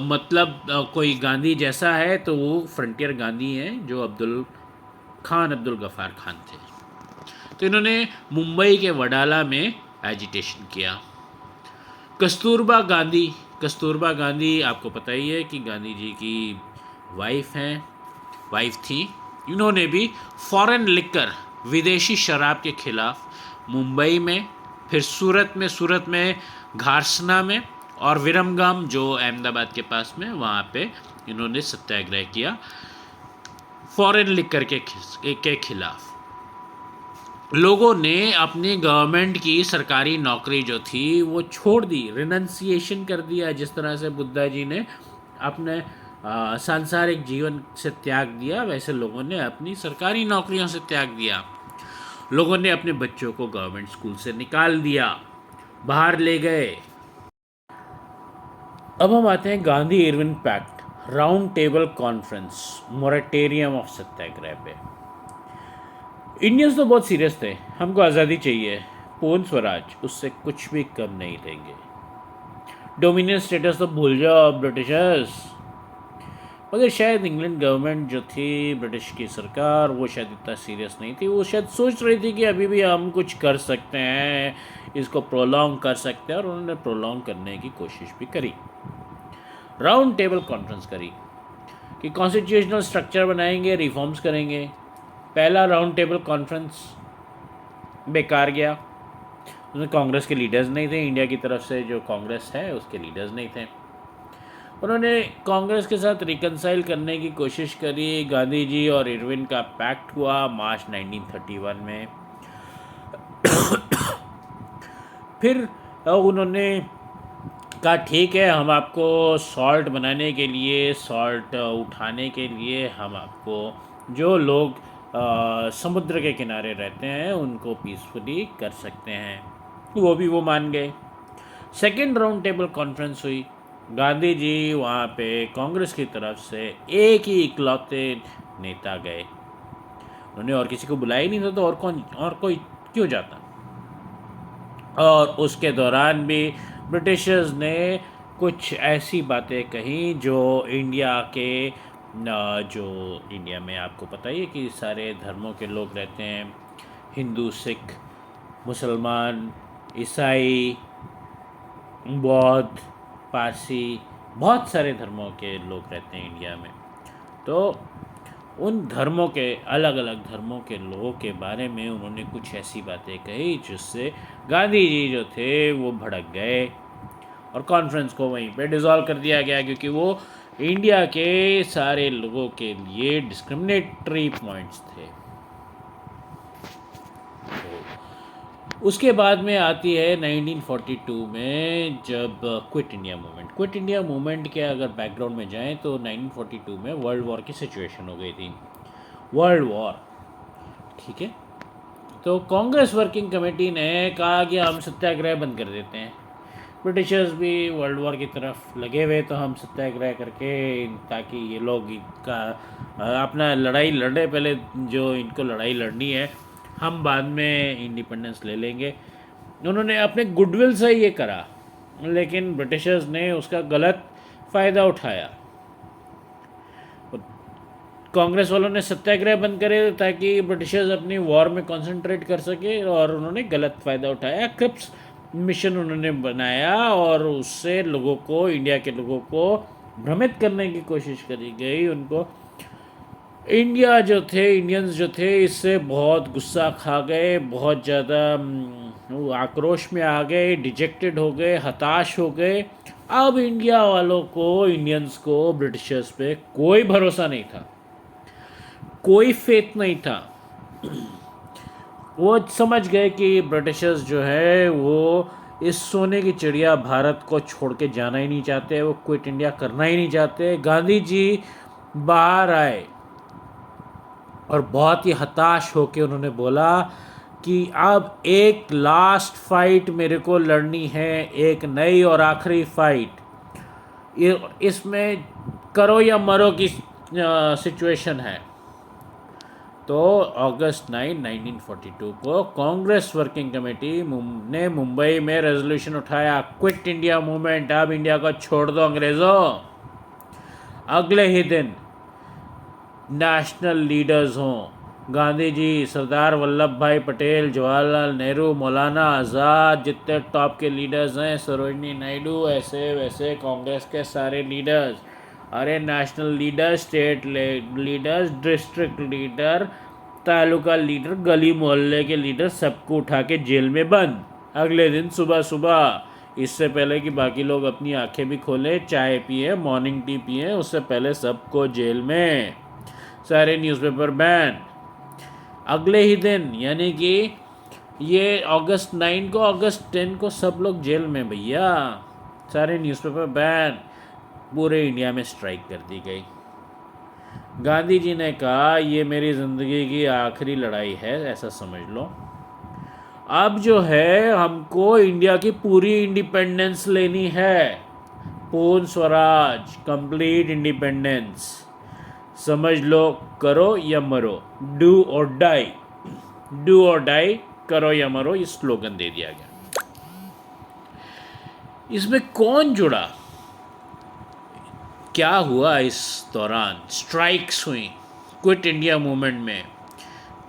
A: मतलब कोई गांधी जैसा है तो वो फ्रंटियर गांधी हैं, जो खान अब्दुल गफ़ार खान थे। तो इन्होंने मुंबई के वडाला में एजिटेशन किया। कस्तूरबा गांधी आपको पता ही है कि गांधी जी की वाइफ थी। इन्होंने भी फॉरेन लिकर, विदेशी शराब के खिलाफ मुंबई में, फिर सूरत में घारसना में, और विरमगाम जो अहमदाबाद के पास में, वहाँ पे इन्होंने सत्याग्रह किया फॉरेन लिकर के खिलाफ। लोगों ने अपनी गवर्नमेंट की सरकारी नौकरी जो थी वो छोड़ दी, रिनंसिएशन कर दिया। जिस तरह से बुद्धा जी ने अपने सांसारिक जीवन से त्याग दिया, वैसे लोगों ने अपनी सरकारी नौकरियों से त्याग दिया। लोगों ने अपने बच्चों को गवर्नमेंट स्कूल से निकाल दिया, बाहर ले गए। अब हम आते हैं Gandhi Irwin pact, round table conference, moratorium of satyagraha पे। इंडियंस तो बहुत सीरियस थे, हमको आज़ादी चाहिए, पूर्ण स्वराज, उससे कुछ भी कम नहीं लेंगे, डोमिनियन स्टेटस तो भूल जाओ ब्रिटिशर्स। मगर शायद इंग्लैंड गवर्नमेंट जो थी, ब्रिटिश की सरकार, वो शायद इतना सीरियस नहीं थी। वो शायद सोच रही थी कि अभी भी हम कुछ कर सकते हैं, इसको प्रोलॉन्ग कर सकते हैं, और उन्होंने प्रोलॉन्ग करने की कोशिश भी करी। राउंड टेबल कॉन्फ्रेंस करी कि कॉन्स्टिट्यूशनल स्ट्रक्चर बनाएंगे, रिफॉर्म्स करेंगे। पहला राउंड टेबल कॉन्फ्रेंस बेकार गया। उसमें कांग्रेस के लीडर्स नहीं थे, इंडिया की तरफ से जो कांग्रेस है उसके लीडर्स नहीं थे। उन्होंने कांग्रेस के साथ रिकनसाइल करने की कोशिश करी। गांधी जी और इरविन का पैक्ट हुआ मार्च 1931 में। फिर उन्होंने कहा ठीक है, हम आपको सॉल्ट बनाने के लिए, सॉल्ट उठाने के लिए हम आपको जो लोग समुद्र के किनारे रहते हैं उनको पीसफुली कर सकते हैं। वो मान गए। सेकेंड राउंड टेबल कॉन्फ्रेंस हुई। गांधी जी वहाँ पे कांग्रेस की तरफ से एक ही इकलौते नेता गए। उन्होंने और किसी को बुलाया ही नहीं था, तो और कोई क्यों जाता। और उसके दौरान भी ब्रिटिशर्स ने कुछ ऐसी बातें कही जो इंडिया के जो इंडिया में आपको पता ही है कि सारे धर्मों के लोग रहते हैं, हिंदू, सिख, मुसलमान, ईसाई, बौद्ध, पारसी, बहुत सारे धर्मों के लोग रहते हैं इंडिया में। तो उन धर्मों के, अलग अलग धर्मों के लोगों के बारे में उन्होंने कुछ ऐसी बातें कही जिससे गांधी जी जो थे वो भड़क गए और कॉन्फ्रेंस को वहीं पे डिसॉल्व कर दिया गया, क्योंकि वो इंडिया के सारे लोगों के लिए डिस्क्रिमिनेटरी पॉइंट्स थे। उसके बाद में आती है 1942 में, जब क्विट इंडिया मूवमेंट के अगर बैकग्राउंड में जाएं तो 1942 में वर्ल्ड वॉर की सिचुएशन हो गई थी। वर्ल्ड वॉर, ठीक है। तो कांग्रेस वर्किंग कमेटी ने कहा कि हम सत्याग्रह बंद कर देते हैं। ब्रिटिशर्स भी वर्ल्ड वॉर की तरफ लगे हुए, तो हम सत्याग्रह करके, ताकि ये लोग का अपना लड़ाई लड़े, पहले जो इनको लड़ाई लड़नी है, हम बाद में इंडिपेंडेंस ले लेंगे। उन्होंने अपने गुडविल से ये करा, लेकिन ब्रिटिशर्स ने उसका गलत फ़ायदा उठाया। कांग्रेस वालों ने सत्याग्रह बंद करे ताकि ब्रिटिशर्स अपनी वॉर में कंसंट्रेट कर सके, और उन्होंने गलत फ़ायदा उठाया। क्रिप्स मिशन उन्होंने बनाया और उससे लोगों को, इंडिया के लोगों को भ्रमित करने की कोशिश करी गई। उनको इंडियंस जो थे इससे बहुत गुस्सा खा गए, बहुत ज़्यादा आक्रोश में आ गए, डिजेक्टेड हो गए, हताश हो गए। अब इंडिया वालों को, इंडियंस को ब्रिटिशर्स पे कोई भरोसा नहीं था, कोई फेथ नहीं था। वो समझ गए कि ब्रिटिशर्स जो है वो इस सोने की चिड़िया भारत को छोड़ के जाना ही नहीं चाहते, वो क्विट इंडिया करना ही नहीं चाहते। गांधी जी बाहर आए और बहुत ही हताश होकर उन्होंने बोला कि अब एक लास्ट फाइट मेरे को लड़नी है, एक नई और आखिरी फाइट। इसमें करो या मरो की सिचुएशन है। तो अगस्त 9, 1942 को कांग्रेस वर्किंग कमेटी ने मुंबई में रेजोल्यूशन उठाया, क्विट इंडिया मूवमेंट, अब इंडिया को छोड़ दो अंग्रेज़ों। अगले ही दिन नेशनल लीडर्स हों, गांधी जी, सरदार वल्लभ भाई पटेल, जवाहरलाल नेहरू, मौलाना आज़ाद, जितने टॉप के लीडर्स हैं, सरोजनी नायडू, ऐसे वैसे कांग्रेस के सारे लीडर्स, अरे national leader, state leaders, district leader, taluka leader, गली मोहल्ले के लीडर, सबको उठा के जेल में बंद। अगले दिन सुबह सुबह, इससे पहले कि बाकी लोग अपनी आंखें भी खोलें, चाय पिए, मॉर्निंग टी पिए, उससे पहले सबको जेल में, सारे न्यूज़पेपर बैन। अगले ही दिन, यानी कि ये अगस्त 9 को, अगस्त 10 को सब लोग जेल में भैया, सारे न्यूज़पेपर बैन, पूरे इंडिया में स्ट्राइक कर दी गई। गांधी जी ने कहा ये मेरी ज़िंदगी की आखिरी लड़ाई है, ऐसा समझ लो। अब जो है हमको इंडिया की पूरी इंडिपेंडेंस लेनी है, पूर्ण स्वराज, कंप्लीट इंडिपेंडेंस, समझ लो, करो या मरो, डू और डाई, डू और डाई, करो या मरो, ये स्लोगन दे दिया गया। इसमें कौन जुड़ा, क्या हुआ इस दौरान? स्ट्राइक्स हुई क्विट इंडिया मूवमेंट में,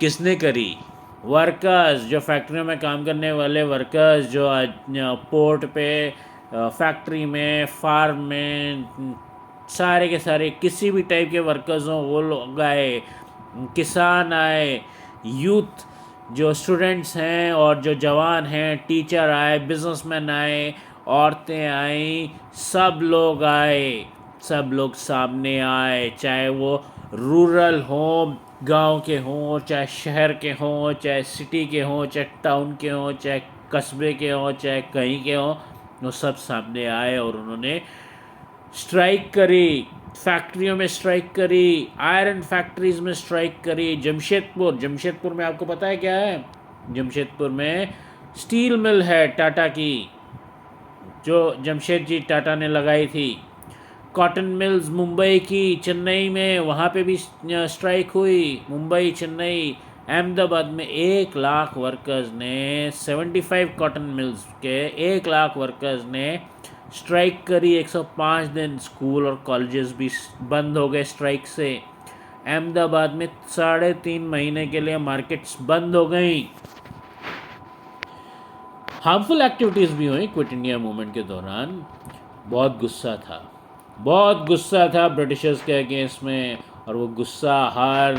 A: किसने करी? वर्कर्स, जो फैक्ट्रियों में काम करने वाले वर्कर्स, जो पोर्ट पे, फैक्ट्री में, फार्म में, सारे के सारे किसी भी टाइप के वर्कर्स हों, वो लोग आए, किसान आए, यूथ जो स्टूडेंट्स हैं और जो जवान हैं, टीचर आए, बिजनेसमैन आए, औरतें आई, सब लोग आए, सब लोग सामने आए, चाहे वो रूरल हों, गांव के हों, चाहे शहर के हों, चाहे सिटी के हों, चाहे टाउन के हों, चाहे कस्बे के हों, चाहे कहीं के हों, वो सब सामने आए और उन्होंने स्ट्राइक करी। फैक्ट्रियों में स्ट्राइक करी, आयरन फैक्ट्रीज में स्ट्राइक करी। जमशेदपुर में आपको पता है क्या है? जमशेदपुर में स्टील मिल है टाटा की, जो जमशेद जी टाटा ने लगाई थी। कॉटन मिल्स मुंबई की, चेन्नई में, वहाँ पे भी स्ट्राइक हुई। मुंबई, चेन्नई, अहमदाबाद में 1 लाख वर्कर्स ने, 75 कॉटन मिल्स के 1 लाख वर्कर्स ने स्ट्राइक करी। 105 दिन स्कूल और कॉलेजेस भी बंद हो गए स्ट्राइक से। अहमदाबाद में 3.5 महीने के लिए मार्केट्स बंद हो गई। हार्मफुल एक्टिविटीज़ भी हुई क्विट इंडिया मूवमेंट के दौरान। बहुत गुस्सा था, बहुत गुस्सा था ब्रिटिशर्स के अगेंस्ट में, और वो गुस्सा हर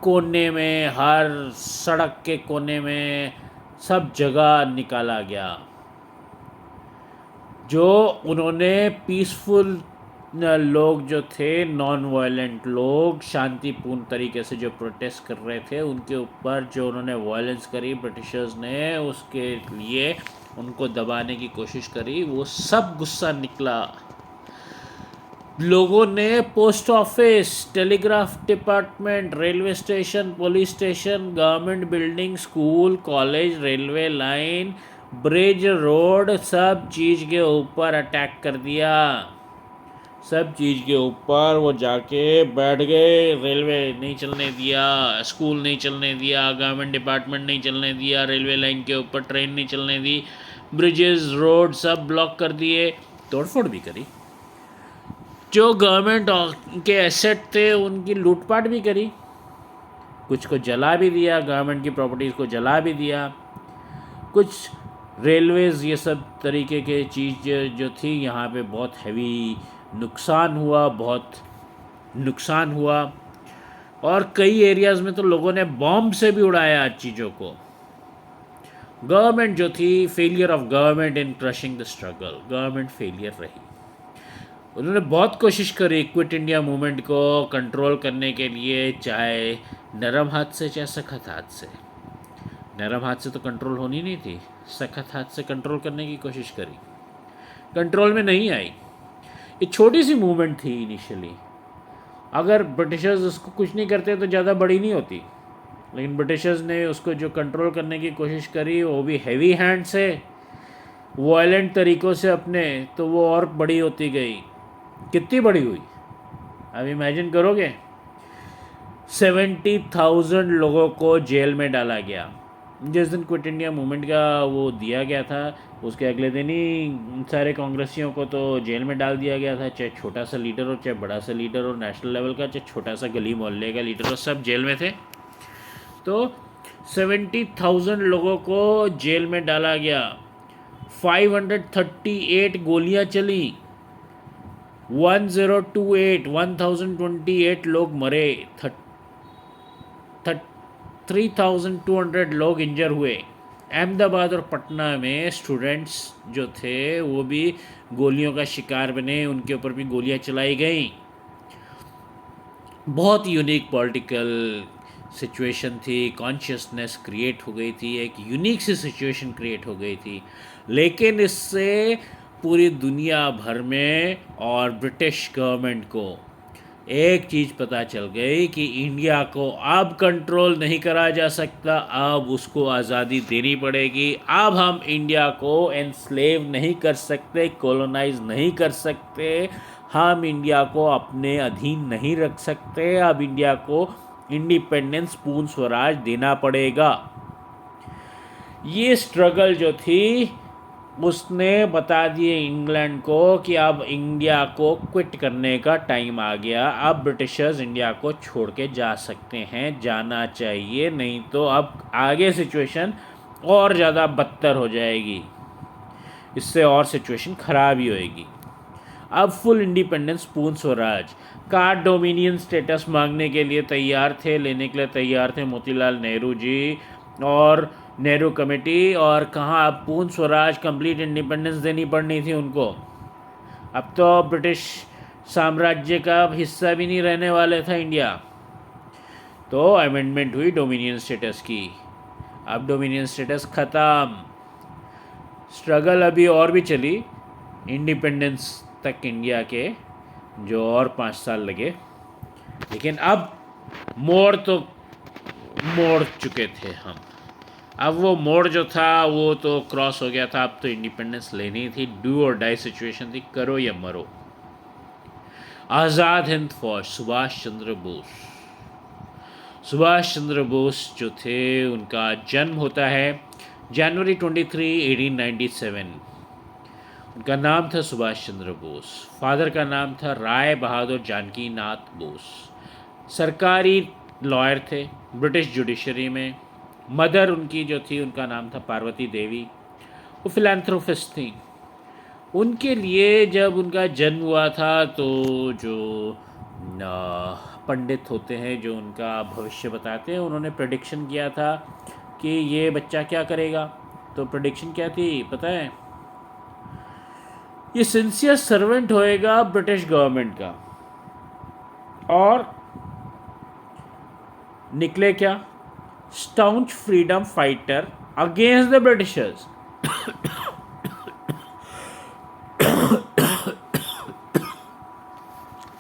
A: कोने में, हर सड़क के कोने में, सब जगह निकाला गया। जो उन्होंने पीसफुल लोग जो थे, नॉन वायलेंट लोग, शांतिपूर्ण तरीके से जो प्रोटेस्ट कर रहे थे, उनके ऊपर जो उन्होंने वायलेंस करी ब्रिटिशर्स ने, उसके लिए उनको दबाने की कोशिश करी, वो सब गुस्सा निकला। लोगों ने post office, telegraph department, railway station, police station, government building, school, college, railway line, bridge, road, सब चीज़ के ऊपर अटैक कर दिया। सब चीज़ के ऊपर वो जाके बैठ गए। रेलवे नहीं चलने दिया, स्कूल नहीं चलने दिया, गवर्नमेंट डिपार्टमेंट नहीं चलने दिया, रेलवे लाइन के ऊपर ट्रेन नहीं चलने दी, ब्रिजेस, रोड सब ब्लॉक कर दिए, तोड़फोड़ भी करी। जो गवर्नमेंट के एसेट थे उनकी लूटपाट भी करी, कुछ को जला भी दिया, गवर्नमेंट की प्रॉपर्टीज़ को जला भी दिया। कुछ रेलवेज़, ये सब तरीके के चीज़ जो थी, यहाँ पे बहुत हैवी नुकसान हुआ, बहुत नुकसान हुआ। और कई एरियाज़ में तो लोगों ने बॉम्ब से भी उड़ाया चीज़ों को। गवर्नमेंट जो थी, failure of government in crushing the struggle, government failure रही। उन्होंने बहुत कोशिश करी क्विट इंडिया मूवमेंट को कंट्रोल करने के लिए, चाहे नरम हाथ से चाहे सख्त हाथ से। नरम हाथ से तो कंट्रोल होनी नहीं थी, सख्त हाथ से कंट्रोल करने की कोशिश करी, कंट्रोल में नहीं आई। ये छोटी सी मूवमेंट थी इनिशियली, अगर ब्रिटिशर्स उसको कुछ नहीं करते तो ज़्यादा बड़ी नहीं होती, लेकिन ब्रिटिशर्स ने उसको जो कंट्रोल करने की कोशिश करी, वो भी हैवी हैंड से, वायलेंट तरीक़ों से अपने, तो वो और बड़ी होती गई। कितनी बड़ी हुई अब इमेजिन करोगे? 70,000 लोगों को जेल में डाला गया। जिस दिन क्विट इंडिया मूवमेंट का वो दिया गया था, उसके अगले दिन ही सारे कांग्रेसियों को तो जेल में डाल दिया गया था, चाहे छोटा सा लीडर हो, चाहे बड़ा सा लीडर हो नेशनल लेवल का, चाहे छोटा सा गली मोहल्ले का लीडर हो, सब जेल में थे। तो 70,000 लोगों को जेल में डाला गया। 538 गोलियां चली, 1028 लोग मरे, 3,200 लोग इंजर हुए। अहमदाबाद और पटना में स्टूडेंट्स जो थे वो भी गोलियों का शिकार बने, उनके ऊपर भी गोलियां चलाई गई। बहुत यूनिक पॉलिटिकल सिचुएशन थी, कॉन्शियसनेस क्रिएट हो गई थी, एक यूनिक सी सिचुएशन क्रिएट हो गई थी। लेकिन इससे पूरी दुनिया भर में और ब्रिटिश गवर्नमेंट को एक चीज़ पता चल गई कि इंडिया को अब कंट्रोल नहीं करा जा सकता, अब उसको आज़ादी देनी पड़ेगी। अब हम इंडिया को एनस्लेव नहीं कर सकते, कॉलोनाइज नहीं कर सकते, हम इंडिया को अपने अधीन नहीं रख सकते। अब इंडिया को इंडिपेंडेंस, पूर्ण स्वराज देना पड़ेगा। ये स्ट्रगल जो थी उसने बता दिए इंग्लैंड को कि अब इंडिया को क्विट करने का टाइम आ गया, अब ब्रिटिशर्स इंडिया को छोड़ के जा सकते हैं, जाना चाहिए, नहीं तो अब आगे सिचुएशन और ज़्यादा बदतर हो जाएगी, इससे और सिचुएशन ख़राब ही होएगी। अब फुल इंडिपेंडेंस, पूर्ण स्वराज का डोमिनियन स्टेटस मांगने के लिए तैयार थे, लेने के लिए तैयार थे मोतीलाल नेहरू जी और नेहरू कमेटी। और कहाँ, अब पूर्ण स्वराज, कंप्लीट इंडिपेंडेंस देनी पड़नी थी उनको। अब तो ब्रिटिश साम्राज्य का हिस्सा भी नहीं रहने वाले था इंडिया। तो अमेंडमेंट हुई डोमिनियन स्टेटस की। अब डोमिनियन स्टेटस ख़त्म। स्ट्रगल अभी और भी चली इंडिपेंडेंस तक इंडिया के, जो और 5 साल लगे। लेकिन अब मोड़ चुके थे हम। अब वो मोड़ जो था वो तो क्रॉस हो गया था। अब तो इंडिपेंडेंस लेनी थी, डू और डाई सिचुएशन थी, करो या मरो। आज़ाद हिंद फौज, सुभाष चंद्र बोस। सुभाष चंद्र बोस जो थे, उनका जन्म होता है जनवरी 23, 1897। उनका नाम था सुभाष चंद्र बोस। फादर का नाम था राय बहादुर जानकी नाथ बोस। सरकारी लॉयर थे ब्रिटिश जुडिशरी में। मदर उनकी जो थी, उनका नाम था पार्वती देवी। वो फिलैंथ्रोपिस्ट थी। उनके लिए जब उनका जन्म हुआ था तो जो पंडित होते हैं जो उनका भविष्य बताते हैं, उन्होंने प्रेडिक्शन किया था कि ये बच्चा क्या करेगा। तो प्रेडिक्शन क्या थी पता है? ये सिंसियर सर्वेंट होएगा ब्रिटिश गवर्नमेंट का। और निकले क्या? Staunch freedom fighter against the Britishers.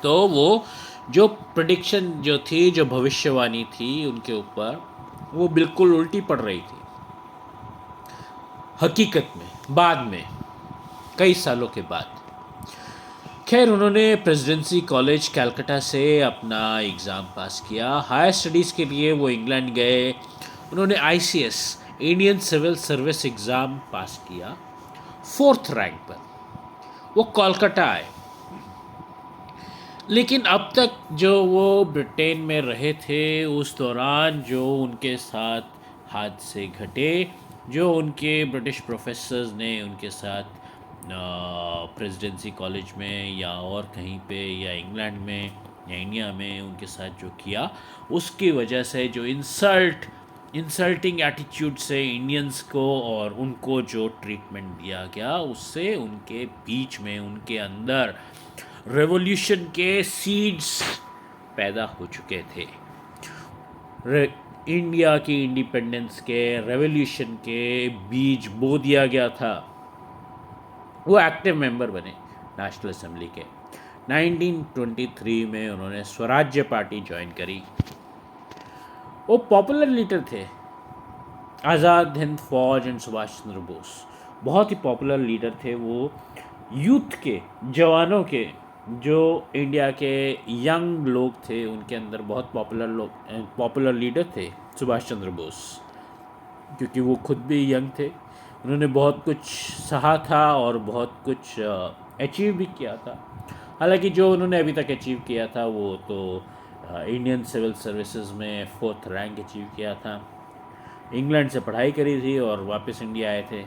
A: तो वो जो प्रेडिक्शन जो थी, जो भविष्यवाणी थी उनके ऊपर, वो बिल्कुल उल्टी पड़ रही थी हकीकत में, बाद में, कई सालों के बाद। खैर, उन्होंने प्रेसिडेंसी कॉलेज कलकत्ता से अपना एग्ज़ाम पास किया। हायर स्टडीज़ के लिए वो इंग्लैंड गए। उन्होंने ICS, Indian civil service exam pass किया 4th रैंक पर। वो कोलकाता आए। लेकिन अब तक जो वो ब्रिटेन में रहे थे, उस दौरान जो उनके साथ हादसे घटे, जो उनके ब्रिटिश प्रोफेसर्स ने उनके साथ प्रेसिडेंसी कॉलेज में या और कहीं पे या इंग्लैंड में या इंडिया में उनके साथ जो किया, उसकी वजह से जो इंसल्टिंग एटीट्यूड से इंडियंस को और उनको जो ट्रीटमेंट दिया गया, उससे उनके बीच में, उनके अंदर रेवोल्यूशन के सीड्स पैदा हो चुके थे। इंडिया की इंडिपेंडेंस के, रेवोल्यूशन के बीज बो दिया गया था। वो एक्टिव मेंबर बने नेशनल असेंबली के। 1923 में उन्होंने स्वराज्य पार्टी ज्वाइन करी। वो पॉपुलर लीडर थे। आज़ाद हिंद फौज एंड सुभाष चंद्र बोस बहुत ही पॉपुलर लीडर थे। वो यूथ के, जवानों के, जो इंडिया के यंग लोग थे, उनके अंदर बहुत पॉपुलर लीडर थे सुभाष चंद्र बोस, क्योंकि वो खुद भी यंग थे। उन्होंने बहुत कुछ सहा था और बहुत कुछ अचीव भी किया था। हालांकि जो उन्होंने अभी तक अचीव किया था वो तो इंडियन सिविल सर्विसेज में 4th रैंक अचीव किया था। इंग्लैंड से पढ़ाई करी थी और वापस इंडिया आए थे।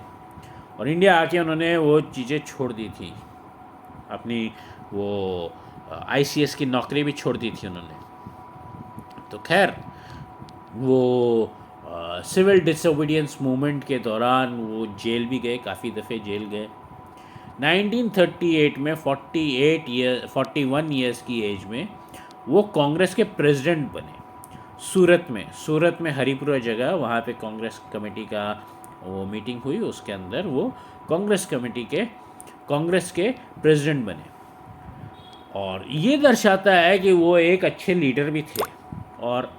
A: और इंडिया आके उन्होंने वो चीज़ें छोड़ दी थी। अपनी वो ICS की नौकरी भी छोड़ दी थी उन्होंने। तो खैर, वो सिविल डिसोबीडियंस मूवमेंट के दौरान वो जेल भी गए, काफ़ी दफ़े जेल गए। 1938 में 41 ईयर्स की एज में वो कांग्रेस के प्रेसिडेंट बने। सूरत में हरिपुरा जगह, वहाँ पे कांग्रेस कमेटी का वो मीटिंग हुई, उसके अंदर वो कांग्रेस के प्रेसिडेंट बने। और ये दर्शाता है कि वो एक अच्छे लीडर भी थे और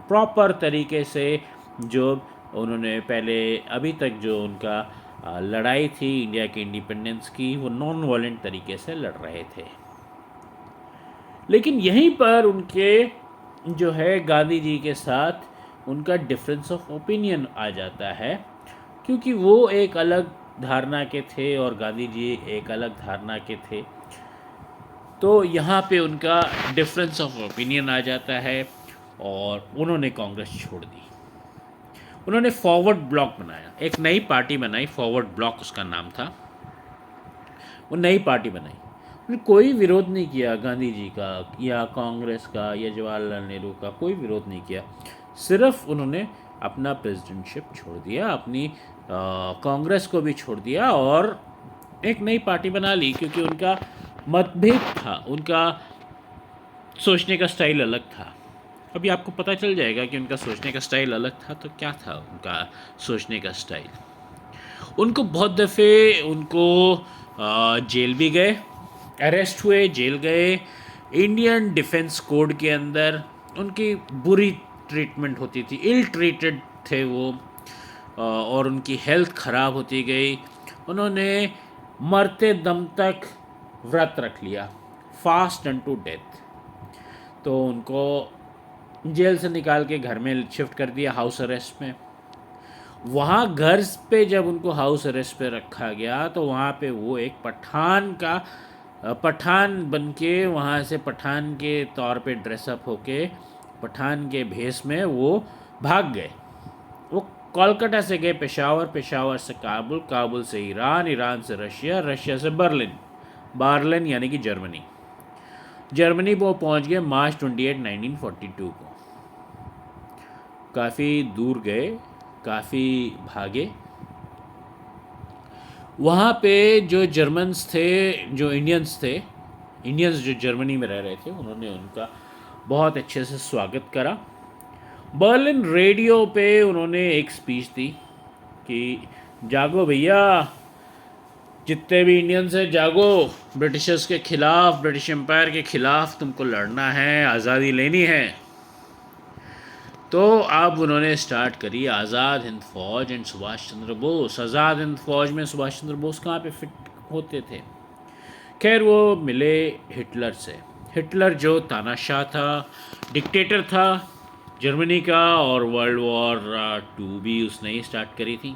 A: प्रॉपर तरीके से जो उन्होंने पहले अभी तक जो उनका लड़ाई थी इंडिया के इंडिपेंडेंस की, वो नॉन वायलेंट तरीके से लड़ रहे थे। लेकिन यहीं पर उनके जो है गांधी जी के साथ उनका डिफरेंस ऑफ ओपिनियन आ जाता है, क्योंकि वो एक अलग धारणा के थे और गांधी जी एक अलग धारणा के थे। तो यहाँ पे उनका डिफरेंस ऑफ ओपिनियन आ जाता है और उन्होंने कांग्रेस छोड़ दी। उन्होंने फॉरवर्ड ब्लॉक बनाया, एक नई पार्टी बनाई, फॉरवर्ड ब्लॉक उसका नाम था। वो नई पार्टी बनाई कोई विरोध नहीं किया गांधी जी का या कांग्रेस का या जवाहरलाल नेहरू का, कोई विरोध नहीं किया। सिर्फ उन्होंने अपना प्रेसिडेंटशिप छोड़ दिया, अपनी कांग्रेस को भी छोड़ दिया और एक नई पार्टी बना ली, क्योंकि उनका मतभेद था, उनका सोचने का स्टाइल अलग था। अभी आपको पता चल जाएगा कि उनका सोचने का स्टाइल अलग था तो क्या था उनका सोचने का स्टाइल। उनको बहुत दफ़े उनको जेल भी गए, अरेस्ट हुए, जेल गए। इंडियन डिफेंस कोड के अंदर उनकी बुरी ट्रीटमेंट होती थी, इल ट्रीटेड थे वो, और उनकी हेल्थ ख़राब होती गई। उन्होंने मरते दम तक व्रत रख लिया, फास्ट अनटू डेथ। तो उनको जेल से निकाल के घर में शिफ्ट कर दिया, हाउस अरेस्ट में। वहाँ घर पे जब उनको हाउस अरेस्ट पे रखा गया तो वहाँ पे वो एक पठान बन के, वहाँ से पठान के तौर पे ड्रेसअप होके, पठान के भेष में वो भाग गए। वो कोलकाता से गए पेशावर, पेशावर से काबुल, काबुल से ईरान, ईरान से रशिया, रशिया से बर्लिन, बार्लिन यानी कि जर्मनी, जर्मनी वो पहुँच गए मार्च 28, 1942 को। काफ़ी दूर गए, काफ़ी भागे। वहाँ पे जो जर्मन्स थे, जो इंडियंस थे, इंडियंस जो जर्मनी में रह रहे थे, उन्होंने उनका बहुत अच्छे से स्वागत करा। बर्लिन रेडियो पे उन्होंने एक स्पीच दी कि जागो भैया, जितने भी इंडियंस हैं जागो, ब्रिटिशर्स के ख़िलाफ़, ब्रिटिश एम्पायर के ख़िलाफ़ तुमको लड़ना है, आज़ादी लेनी है। तो अब उन्होंने स्टार्ट करी आज़ाद हिंद फौज एंड सुभाष चंद्र बोस। आज़ाद हिंद फौज में सुभाष चंद्र बोस कहाँ पे फिट होते थे। खैर वो मिले हिटलर से। हिटलर जो तानाशाह था, डिक्टेटर था जर्मनी का, और वर्ल्ड वॉर 2 भी उसने ही स्टार्ट करी थी।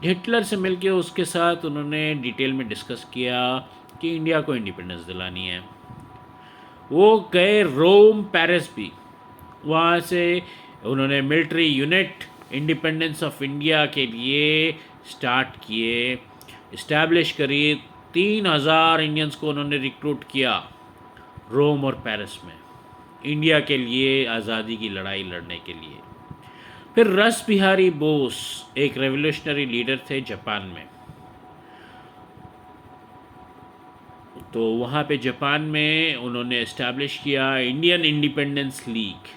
A: हिटलर से मिलके उसके साथ उन्होंने डिटेल में डिस्कस किया कि इंडिया को इंडिपेंडेंस दिलानी है। वो गए रोम, पेरिस भी, वहाँ से उन्होंने military unit independence of India के लिए स्टार्ट किए, इस्टेब्लिश करी। 3000 इंडियंस को उन्होंने रिक्रूट किया रोम और पेरिस में, इंडिया के लिए, आज़ादी की लड़ाई लड़ने के लिए। फिर रस बिहारी बोस एक रेवोल्यूशनरी लीडर थे जापान में। तो वहाँ पे जापान में उन्होंने इस्टेब्लिश किया इंडियन इंडिपेंडेंस लीग,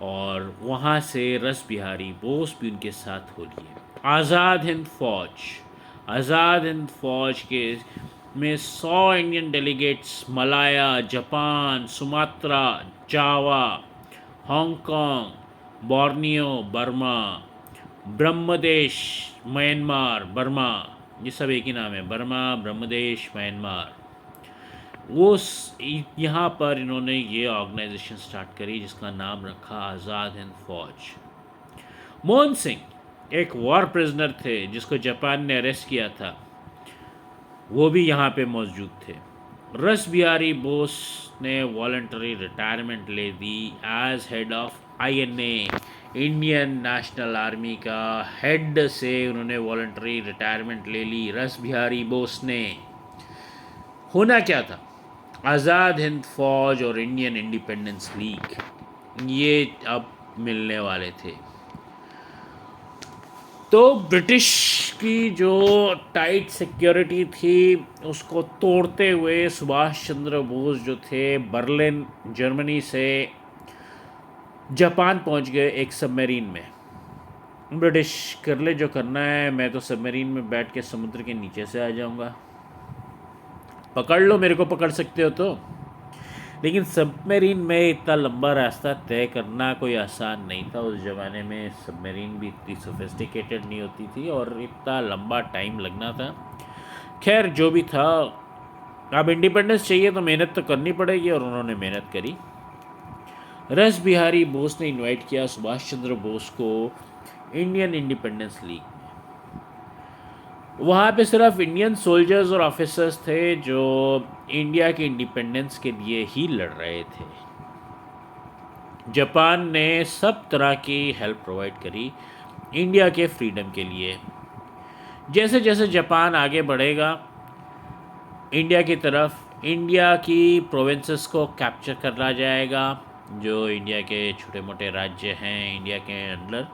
A: और वहाँ से रस बिहारी बोस भी उनके साथ हो लिए। आज़ाद हिंद फौज, आज़ाद हिंद फौज के में 100 Indian delegates Malaya, Japan, Sumatra, Java, Hong Kong, Borneo, Burma, Brahmadesh, Myanmar, Burma, ये सब एक ही नाम है, बर्मा, ब्रह्मदेश, म्यांमार। वो यहाँ पर इन्होंने ये ऑर्गेनाइजेशन स्टार्ट करी जिसका नाम रखा आज़ाद हिंद फौज। मोहन सिंह एक वॉर प्रिजनर थे जिसको जापान ने अरेस्ट किया था, वो भी यहाँ पे मौजूद थे। रस बिहारी बोस ने वॉलंटरी रिटायरमेंट ले दी as head of INA, Indian national army का हेड से उन्होंने वॉलंटरी रिटायरमेंट ले ली रस बिहारी बोस ने। होना क्या था, आज़ाद हिंद फौज और इंडियन इंडिपेंडेंस लीग ये अब मिलने वाले थे। तो ब्रिटिश की जो टाइट सिक्योरिटी थी उसको तोड़ते हुए सुभाष चंद्र बोस जो थे बर्लिन जर्मनी से जापान पहुंच गए एक सबमरीन में। ब्रिटिश कर ले जो करना है, मैं तो सबमरीन में बैठ के समुद्र के नीचे से आ जाऊंगा, पकड़ लो, मेरे को पकड़ सकते हो तो। लेकिन सबमरीन में इतना लंबा रास्ता तय करना कोई आसान नहीं था। उस ज़माने में सबमरीन भी इतनी सोफिस्टिकेटेड नहीं होती थी और इतना लंबा टाइम लगना था। खैर जो भी था, अब इंडिपेंडेंस चाहिए तो मेहनत तो करनी पड़ेगी, और उन्होंने मेहनत करी। रस बिहारी बोस ने इनवाइट किया सुभाष चंद्र बोस को इंडियन इंडिपेंडेंस लीग। वहाँ पे सिर्फ इंडियन सोल्जर्स और ऑफिसर्स थे जो इंडिया के इंडिपेंडेंस के लिए ही लड़ रहे थे। जापान ने सब तरह की हेल्प प्रोवाइड करी इंडिया के फ्रीडम के लिए। जैसे जैसे जापान आगे बढ़ेगा, इंडिया की तरफ इंडिया की प्रोविंसेस को कैप्चर करना जाएगा। जो इंडिया के छोटे मोटे राज्य हैं इंडिया के अंदर,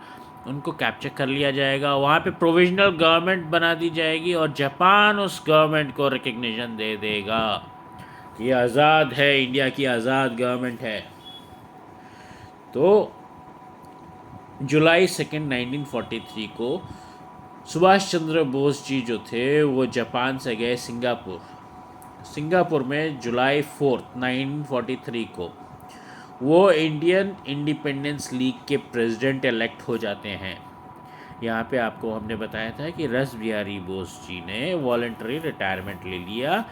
A: उनको कैप्चर कर लिया जाएगा। वहाँ पे प्रोविजनल गवर्नमेंट बना दी जाएगी और जापान उस गवर्नमेंट को रिकग्निशन दे देगा कि आज़ाद है, इंडिया की आज़ाद गवर्नमेंट है। तो जुलाई 2 1943 को सुभाष चंद्र बोस जी जो थे वो जापान से गए सिंगापुर में जुलाई 4 1943 को वो इंडियन इंडिपेंडेंस लीग के प्रेसिडेंट इलेक्ट हो जाते हैं। यहाँ पे आपको हमने बताया था कि रास बिहारी बोस जी ने वॉलंटरी रिटायरमेंट ले लिया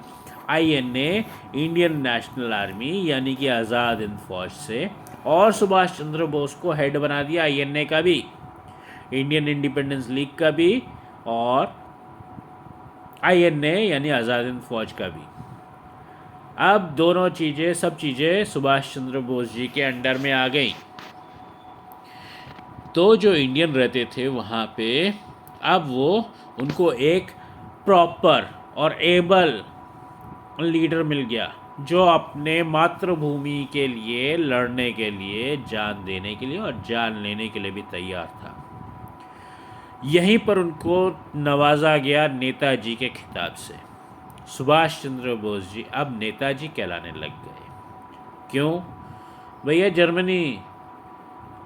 A: आईएनए इंडियन नेशनल आर्मी यानी कि आज़ाद हिंद फौज से, और सुभाष चंद्र बोस को हेड बना दिया आईएनए का भी, इंडियन इंडिपेंडेंस लीग का भी और आईएनए यानी आज़ाद हिंद फौज का भी। अब दोनों चीज़ें, सब चीज़ें सुभाष चंद्र बोस जी के अंडर में आ गई। तो जो इंडियन रहते थे वहाँ पे अब वो उनको एक प्रॉपर और एबल लीडर मिल गया जो अपने मातृभूमि के लिए लड़ने के लिए, जान देने के लिए और जान लेने के लिए भी तैयार था। यहीं पर उनको नवाजा गया नेताजी के खिताब से। सुभाष चंद्र बोस जी अब नेताजी कहलाने लग गए। क्यों भैया? जर्मनी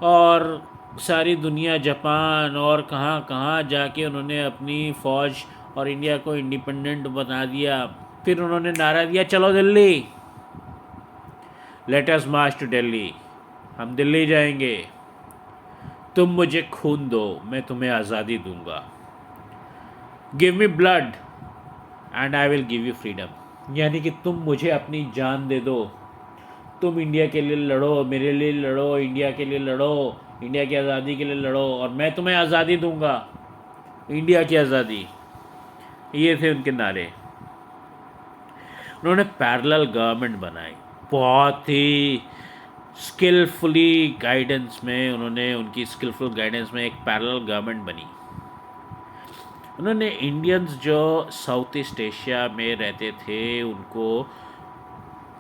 A: और सारी दुनिया, जापान और कहाँ कहाँ जाके उन्होंने अपनी फ़ौज और इंडिया को इंडिपेंडेंट बना दिया। फिर उन्होंने नारा दिया, चलो Delhi, let us March two Delhi, हम दिल्ली जाएंगे, तुम मुझे खून दो, मैं तुम्हें आज़ादी दूंगा, give me blood and I will give you freedom. यानी कि तुम मुझे अपनी जान दे दो, तुम इंडिया के लिए लड़ो, मेरे लिए लड़ो, इंडिया के लिए लड़ो, इंडिया की आज़ादी के लिए लड़ो और मैं तुम्हें आज़ादी दूंगा, इंडिया की आज़ादी। ये थे उनके नारे। उन्होंने पैरेलल गवर्नमेंट बनाई, बहुत ही स्किलफुली गाइडेंस में, उन्होंने उनकी स्किलफुल गाइडेंस में एक पैरेलल गवर्नमेंट बनी। उन्होंने इंडियंस जो साउथ ईस्ट एशिया में रहते थे उनको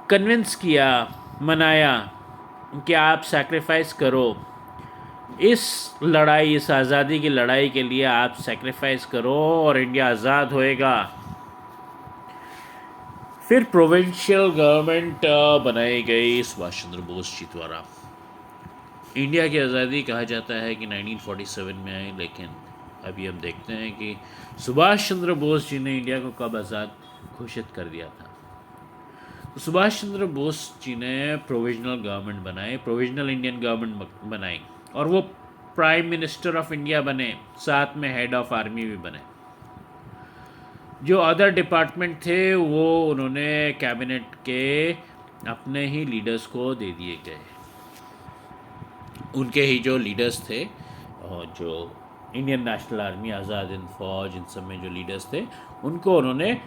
A: कन्विंस किया, मनाया कि आप सैक्रिफाइस करो, इस लड़ाई, इस आज़ादी की लड़ाई के लिए आप सैक्रिफाइस करो और इंडिया आज़ाद होएगा। फिर प्रोविंशियल गवर्नमेंट बनाई गई सुभाष चंद्र बोस जी द्वारा। इंडिया की आज़ादी कहा जाता है कि 1947 में आई, लेकिन अभी हम देखते हैं कि सुभाष चंद्र बोस जी ने इंडिया को कब आज़ाद घोषित कर दिया था। तो सुभाष चंद्र बोस जी ने प्रोविजनल गवर्नमेंट बनाई, प्रोविजनल इंडियन गवर्नमेंट बनाई और वो प्राइम मिनिस्टर ऑफ इंडिया बने, साथ में हेड ऑफ आर्मी भी बने। जो अदर डिपार्टमेंट थे वो उन्होंने कैबिनेट के अपने ही लीडर्स को दे दिए गए। उनके ही जो लीडर्स थे और जो Indian national army, Azad Hind फौज, इन सब में जो लीडर्स थे उनको उन्होंने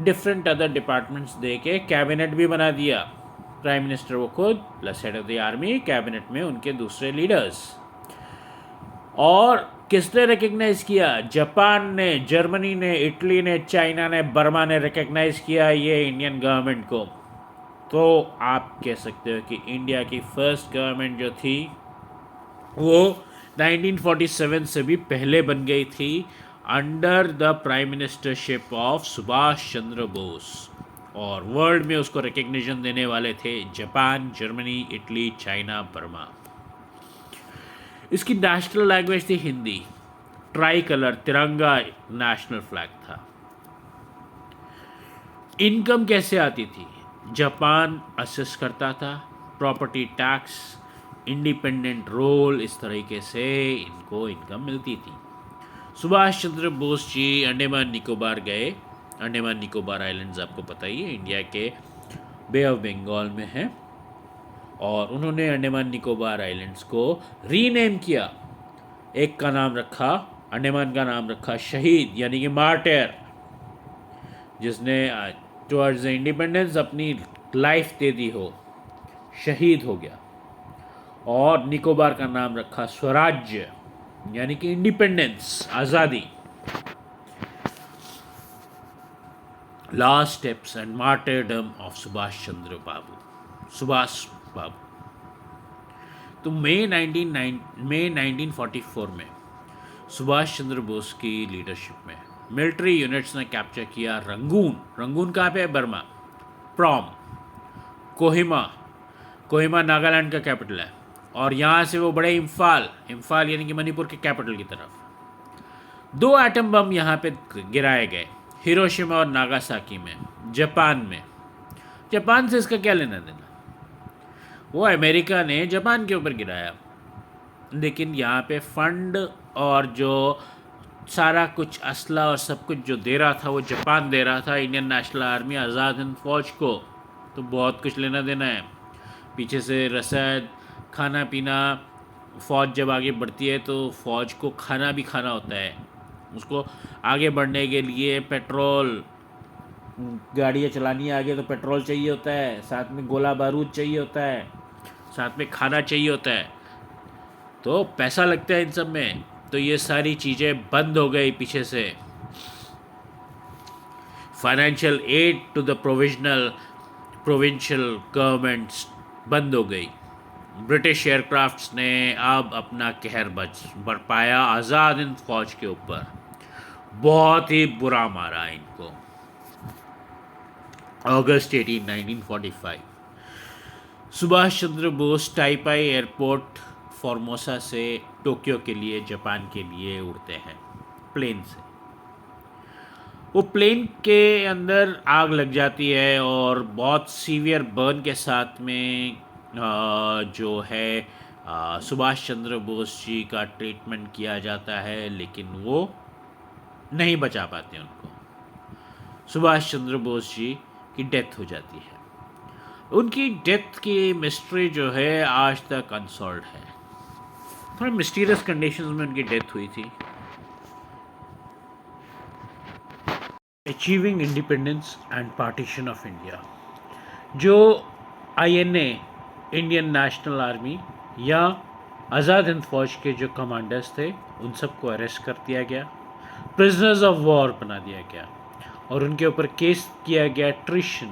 A: डिफरेंट अदर डिपार्टमेंट्स दे के कैबिनेट भी बना दिया। प्राइम मिनिस्टर वो खुद plus head of the army, cabinet में उनके दूसरे लीडर्स। और किसने रिकग्नाइज किया? जापान ने, जर्मनी ने, इटली ने, चाइना ने, बर्मा ने रिकग्नाइज किया ये इंडियन गवर्नमेंट को। तो आप कह सकते हो कि इंडिया की फर्स्ट गवर्नमेंट जो थी वो 1947 से भी पहले बन गई थी, under the prime ministership of Subhash Chandra Bose. और वर्ल्ड में उसको रिकग्निशन देने वाले थे Japan, Germany, Italy, China, Burma. इसकी नेशनल लैंग्वेज थी हिंदी, ट्राई कलर तिरंगा नेशनल फ्लैग था। इनकम कैसे आती थी? जापान असेस करता था, प्रॉपर्टी टैक्स, इंडिपेंडेंट रोल, इस तरीके से इनको इनकम मिलती थी। सुभाष चंद्र बोस जी अंडमान निकोबार गए। अंडमान निकोबार आइलैंड्स आपको पता ही है, इंडिया के बे ऑफ बंगाल में है। और उन्होंने अंडमान निकोबार आइलैंड्स को रीनेम किया। एक का नाम रखा, अंडमान का नाम रखा शहीद, यानी कि मार्टियर, जिसने टुवर्ड्स द इंडिपेंडेंस अपनी लाइफ दे दी हो, शहीद हो गया। और निकोबार का नाम रखा स्वराज्य, यानी कि इंडिपेंडेंस, आज़ादी। Last steps and martyrdom of Subhash Chandra Subhash Babu. तो मई 1944 में सुभाष चंद्र बोस की लीडरशिप में मिलिट्री यूनिट्स ने कैप्चर किया रंगून। रंगून कहाँ पे है? बर्मा। प्रॉम, कोहिमा। कोहिमा नागालैंड का कैपिटल है। और यहाँ से वो बड़े इम्फाल, इम्फाल यानी कि मणिपुर के कैपिटल की तरफ। 2 एटम बम यहाँ पे गिराए गए, हिरोशिमा और नागासाकी में, जापान में। जापान से इसका क्या लेना देना? वो अमेरिका ने जापान के ऊपर गिराया, लेकिन यहाँ पे फंड और जो सारा कुछ असला और सब कुछ जो दे रहा था वो जापान दे रहा था Indian national army, Azad Hind फौज को। तो बहुत कुछ लेना देना है। पीछे से रसद, खाना पीना। फ़ौज जब आगे बढ़ती है तो फ़ौज को खाना भी खाना होता है। उसको आगे बढ़ने के लिए पेट्रोल, गाड़ियाँ चलानी है आगे तो पेट्रोल चाहिए होता है, साथ में गोला बारूद चाहिए होता है, साथ में खाना चाहिए होता है, तो पैसा लगता है इन सब में। तो ये सारी चीज़ें बंद हो गई पीछे से। Financial aid to the provincial governments बंद हो गई। ब्रिटिश एयरक्राफ्ट्स ने अब अपना कहर बरपाया आज़ाद हिंद फौज के ऊपर। बहुत ही बुरा मारा इनको। अगस्त 18, 1945 सुभाष चंद्र बोस टाइपाई एयरपोर्ट फॉर्मोसा से टोक्यो के लिए, जापान के लिए उड़ते हैं प्लेन से। वो प्लेन के अंदर आग लग जाती है और बहुत सीवियर बर्न के साथ में जो है सुभाष चंद्र बोस जी का ट्रीटमेंट किया जाता है, लेकिन वो नहीं बचा पाते उनको। सुभाष चंद्र बोस जी की डेथ हो जाती है। उनकी डेथ की मिस्ट्री जो है आज तक अनसॉल्व है। थोड़ा मिस्टीरियस कंडीशंस में उनकी डेथ हुई थी। Achieving independence and partition of India, जो INA इंडियन नेशनल आर्मी या आज़ाद हिंद फौज के जो कमांडर्स थे उन सबको अरेस्ट कर दिया गया, प्रिजनर्स ऑफ वॉर बना दिया गया और उनके ऊपर केस किया गया ट्रिशन,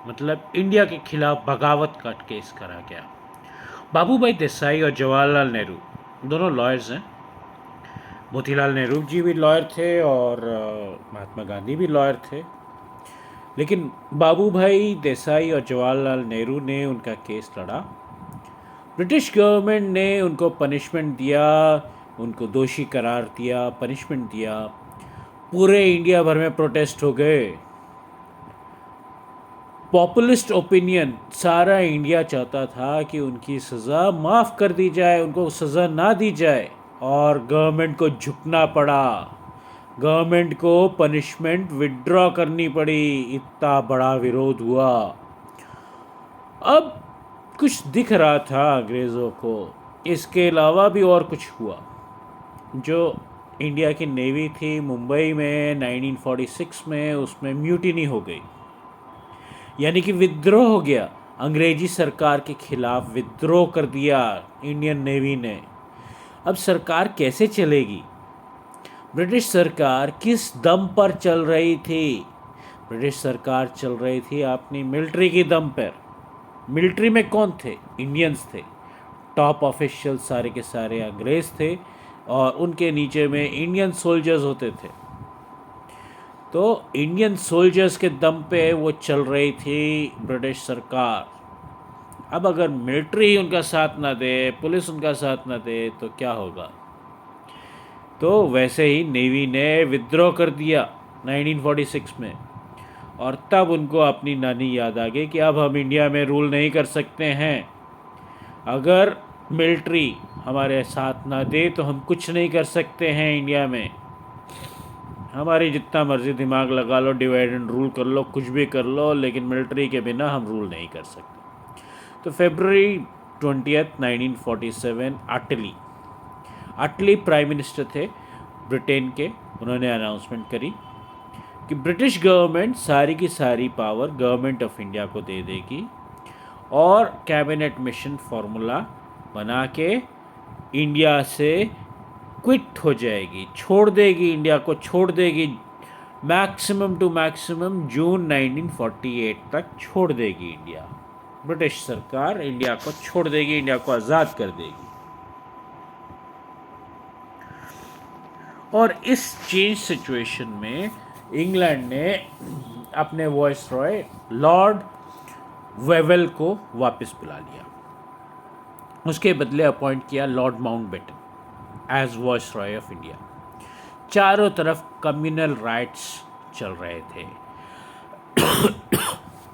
A: मतलब इंडिया के खिलाफ बगावत का केस करा गया। बाबू भाई देसाई और जवाहरलाल नेहरू दोनों लॉयर्स हैं। मोतीलाल नेहरू जी भी लॉयर थे और महात्मा गांधी भी लॉयर थे, लेकिन बाबू भाई देसाई और जवाहरलाल नेहरू ने उनका केस लड़ा। ब्रिटिश गवर्नमेंट ने उनको पनिशमेंट दिया, उनको दोषी करार दिया, पनिशमेंट दिया। पूरे इंडिया भर में प्रोटेस्ट हो गए। पॉपुलिस्ट ओपिनियन, सारा इंडिया चाहता था कि उनकी सज़ा माफ़ कर दी जाए, उनको सज़ा ना दी जाए, और गवर्नमेंट को झुकना पड़ा। गवर्नमेंट को पनिशमेंट विड्रॉ करनी पड़ी। इतना बड़ा विरोध हुआ। अब कुछ दिख रहा था अंग्रेज़ों को, इसके अलावा भी और कुछ हुआ। जो इंडिया की नेवी थी मुंबई में 1946 में, उसमें म्यूटिनी हो गई, यानी कि विद्रोह हो गया। अंग्रेजी सरकार के खिलाफ विद्रोह कर दिया इंडियन नेवी ने। अब सरकार कैसे चलेगी? ब्रिटिश सरकार किस दम पर चल रही थी? ब्रिटिश सरकार चल रही थी अपनी मिलिट्री की दम पर। मिलिट्री में कौन थे? इंडियंस थे। टॉप ऑफिशियल सारे के सारे अंग्रेज़ थे और उनके नीचे में इंडियन सोल्जर्स होते थे। तो इंडियन सोल्जर्स के दम पे वो चल रही थी ब्रिटिश सरकार। अब अगर मिलिट्री उनका साथ ना दे, पुलिस उनका साथ ना दे, तो क्या होगा? तो वैसे ही नेवी ने विद्रोह कर दिया 1946 में, और तब उनको अपनी नानी याद आ गई कि अब हम इंडिया में रूल नहीं कर सकते हैं। अगर मिलिट्री हमारे साथ ना दे तो हम कुछ नहीं कर सकते हैं इंडिया में। हमारी जितना मर्ज़ी दिमाग लगा लो, डिवाइड एंड रूल कर लो, कुछ भी कर लो, लेकिन मिलिट्री के बिना हम रूल नहीं कर सकते। तो फरवरी 20, 1947 अटली प्राइम मिनिस्टर थे ब्रिटेन के। उन्होंने अनाउंसमेंट करी कि ब्रिटिश गवर्नमेंट सारी की सारी पावर गवर्नमेंट ऑफ इंडिया को दे देगी और कैबिनेट मिशन फार्मूला बना के इंडिया से क्विट हो जाएगी, छोड़ देगी, इंडिया को छोड़ देगी मैक्सिमम टू मैक्सिमम जून 1948 तक छोड़ देगी इंडिया। ब्रिटिश सरकार इंडिया को छोड़ देगी, इंडिया को आज़ाद कर देगी। और इस चेंज सिचुएशन में इंग्लैंड ने अपने वॉइसरॉय लॉर्ड वेवेल को वापस बुला लिया। उसके बदले अपॉइंट किया Lord Mountbatten as viceroy of India. चारों तरफ कम्युनल राइट्स चल रहे थे,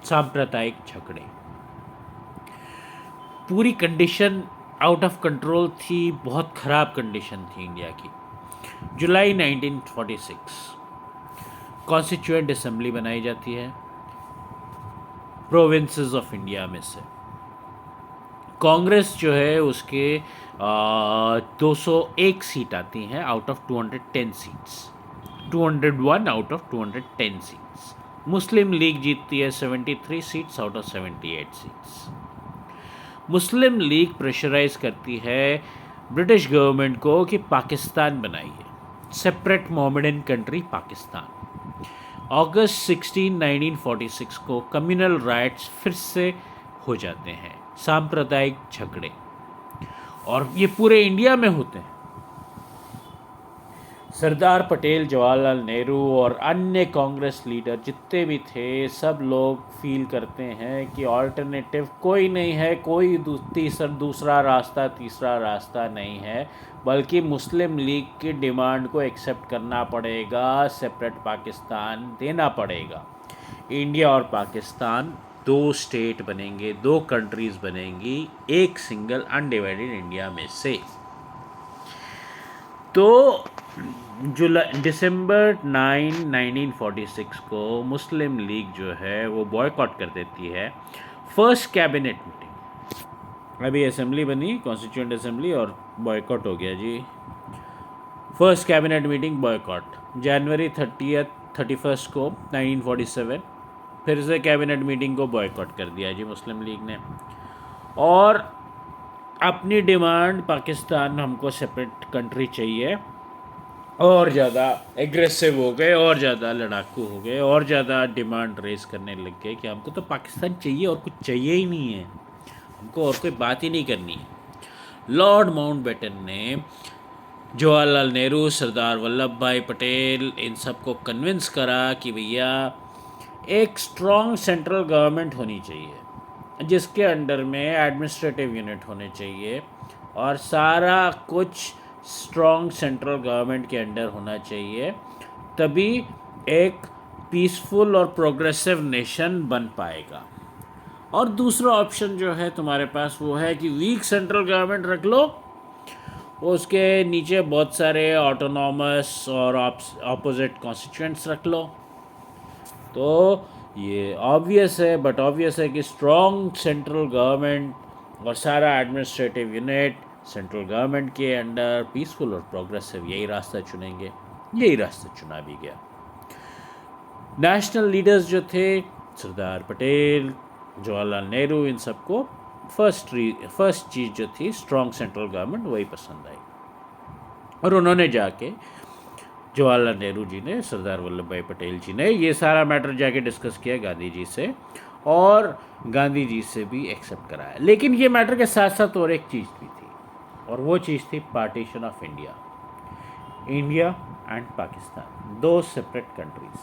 A: सांप्रदायिक झगड़े, पूरी कंडीशन आउट ऑफ कंट्रोल थी, बहुत ख़राब कंडीशन थी इंडिया की। जुलाई 1946 कॉन्स्टिट्यूएंट असेंबली बनाई जाती है प्रोविंसेस ऑफ इंडिया में से। कांग्रेस जो है उसके 201 सीट आती हैं out of 210 seats, 201 out of 210 seats. Muslim League जीतती है 73 seats out of 78 seats. Muslim League pressurise करती है ब्रिटिश गवर्नमेंट को कि पाकिस्तान बनाइए, सेपरेट मोहम्मदन कंट्री पाकिस्तान। अगस्त 16, 1946 को कम्युनल राइट्स फिर से हो जाते हैं, सांप्रदायिक झगड़े, और ये पूरे इंडिया में होते हैं। सरदार पटेल, जवाहरलाल नेहरू और अन्य कांग्रेस लीडर जितने भी थे, सब लोग फील करते हैं कि ऑल्टरनेटिव कोई नहीं है, कोई दूसरा रास्ता, तीसरा रास्ता नहीं है, बल्कि मुस्लिम लीग की डिमांड को एक्सेप्ट करना पड़ेगा, सेपरेट पाकिस्तान देना पड़ेगा। इंडिया और पाकिस्तान दो स्टेट बनेंगे, दो कंट्रीज़ बनेंगी एक सिंगल अनडिवाइडेड इंडिया में से। तो दिसंबर 9, 1946 को मुस्लिम लीग जो है वो बॉयकॉट कर देती है फर्स्ट कैबिनेट मीटिंग। अभी असेंबली बनी, कॉन्स्टिट्यूएंट असेंबली, और बॉयकॉट हो गया जी। First cabinet meeting boycott. जनवरी 31 को 1947 फिर से कैबिनेट मीटिंग को बॉयकॉट कर दिया जी मुस्लिम लीग ने, और अपनी डिमांड पाकिस्तान हमको सेपरेट कंट्री चाहिए और ज़्यादा एग्रेसिव हो गए, और ज़्यादा लड़ाकू हो गए, और ज़्यादा डिमांड रेस करने लग गए कि हमको तो पाकिस्तान चाहिए और कुछ चाहिए ही नहीं है, हमको और कोई बात ही नहीं करनी है। लॉर्ड माउंटबेटन ने जवाहरलाल नेहरू, सरदार वल्लभ भाई पटेल, इन सबको कन्विंस करा कि भैया एक स्ट्रॉन्ग सेंट्रल गवर्नमेंट होनी चाहिए जिसके अंडर में एडमिनिस्ट्रेटिव यूनिट होने चाहिए, और सारा कुछ स्ट्रॉन्ग सेंट्रल गवर्नमेंट के अंडर होना चाहिए, तभी एक पीसफुल और प्रोग्रेसिव नेशन बन पाएगा। और दूसरा ऑप्शन जो है तुम्हारे पास वो है कि वीक सेंट्रल गवर्नमेंट रख लो, उसके नीचे बहुत सारे ऑटोनॉमस और ऑपोजिट कॉन्स्टिट्यूएंट्स रख लो। तो ये ऑब्वियस है, बट ऑब्वियस है कि स्ट्रॉन्ग सेंट्रल गवर्नमेंट और सारा एडमिनिस्ट्रेटिव यूनिट सेंट्रल गवर्नमेंट के अंडर, पीसफुल और प्रोग्रेसिव, यही रास्ता चुनेंगे। यही रास्ता चुना भी गया। नेशनल लीडर्स जो थे, सरदार पटेल, जवाहरलाल नेहरू, इन सबको फर्स्ट चीज़ जो थी स्ट्रॉन्ग सेंट्रल गवर्नमेंट, वही पसंद आई। और उन्होंने जाके जवाहरलाल नेहरू जी ने, सरदार वल्लभ भाई पटेल जी ने ये सारा मैटर जाके डिस्कस किया गांधी जी से, और गांधी जी से भी एक्सेप्ट कराया। लेकिन ये मैटर के साथ साथ और एक चीज़ भी थी, और वो चीज़ थी partition of India. India and Pakistan, दो सेपरेट कंट्रीज।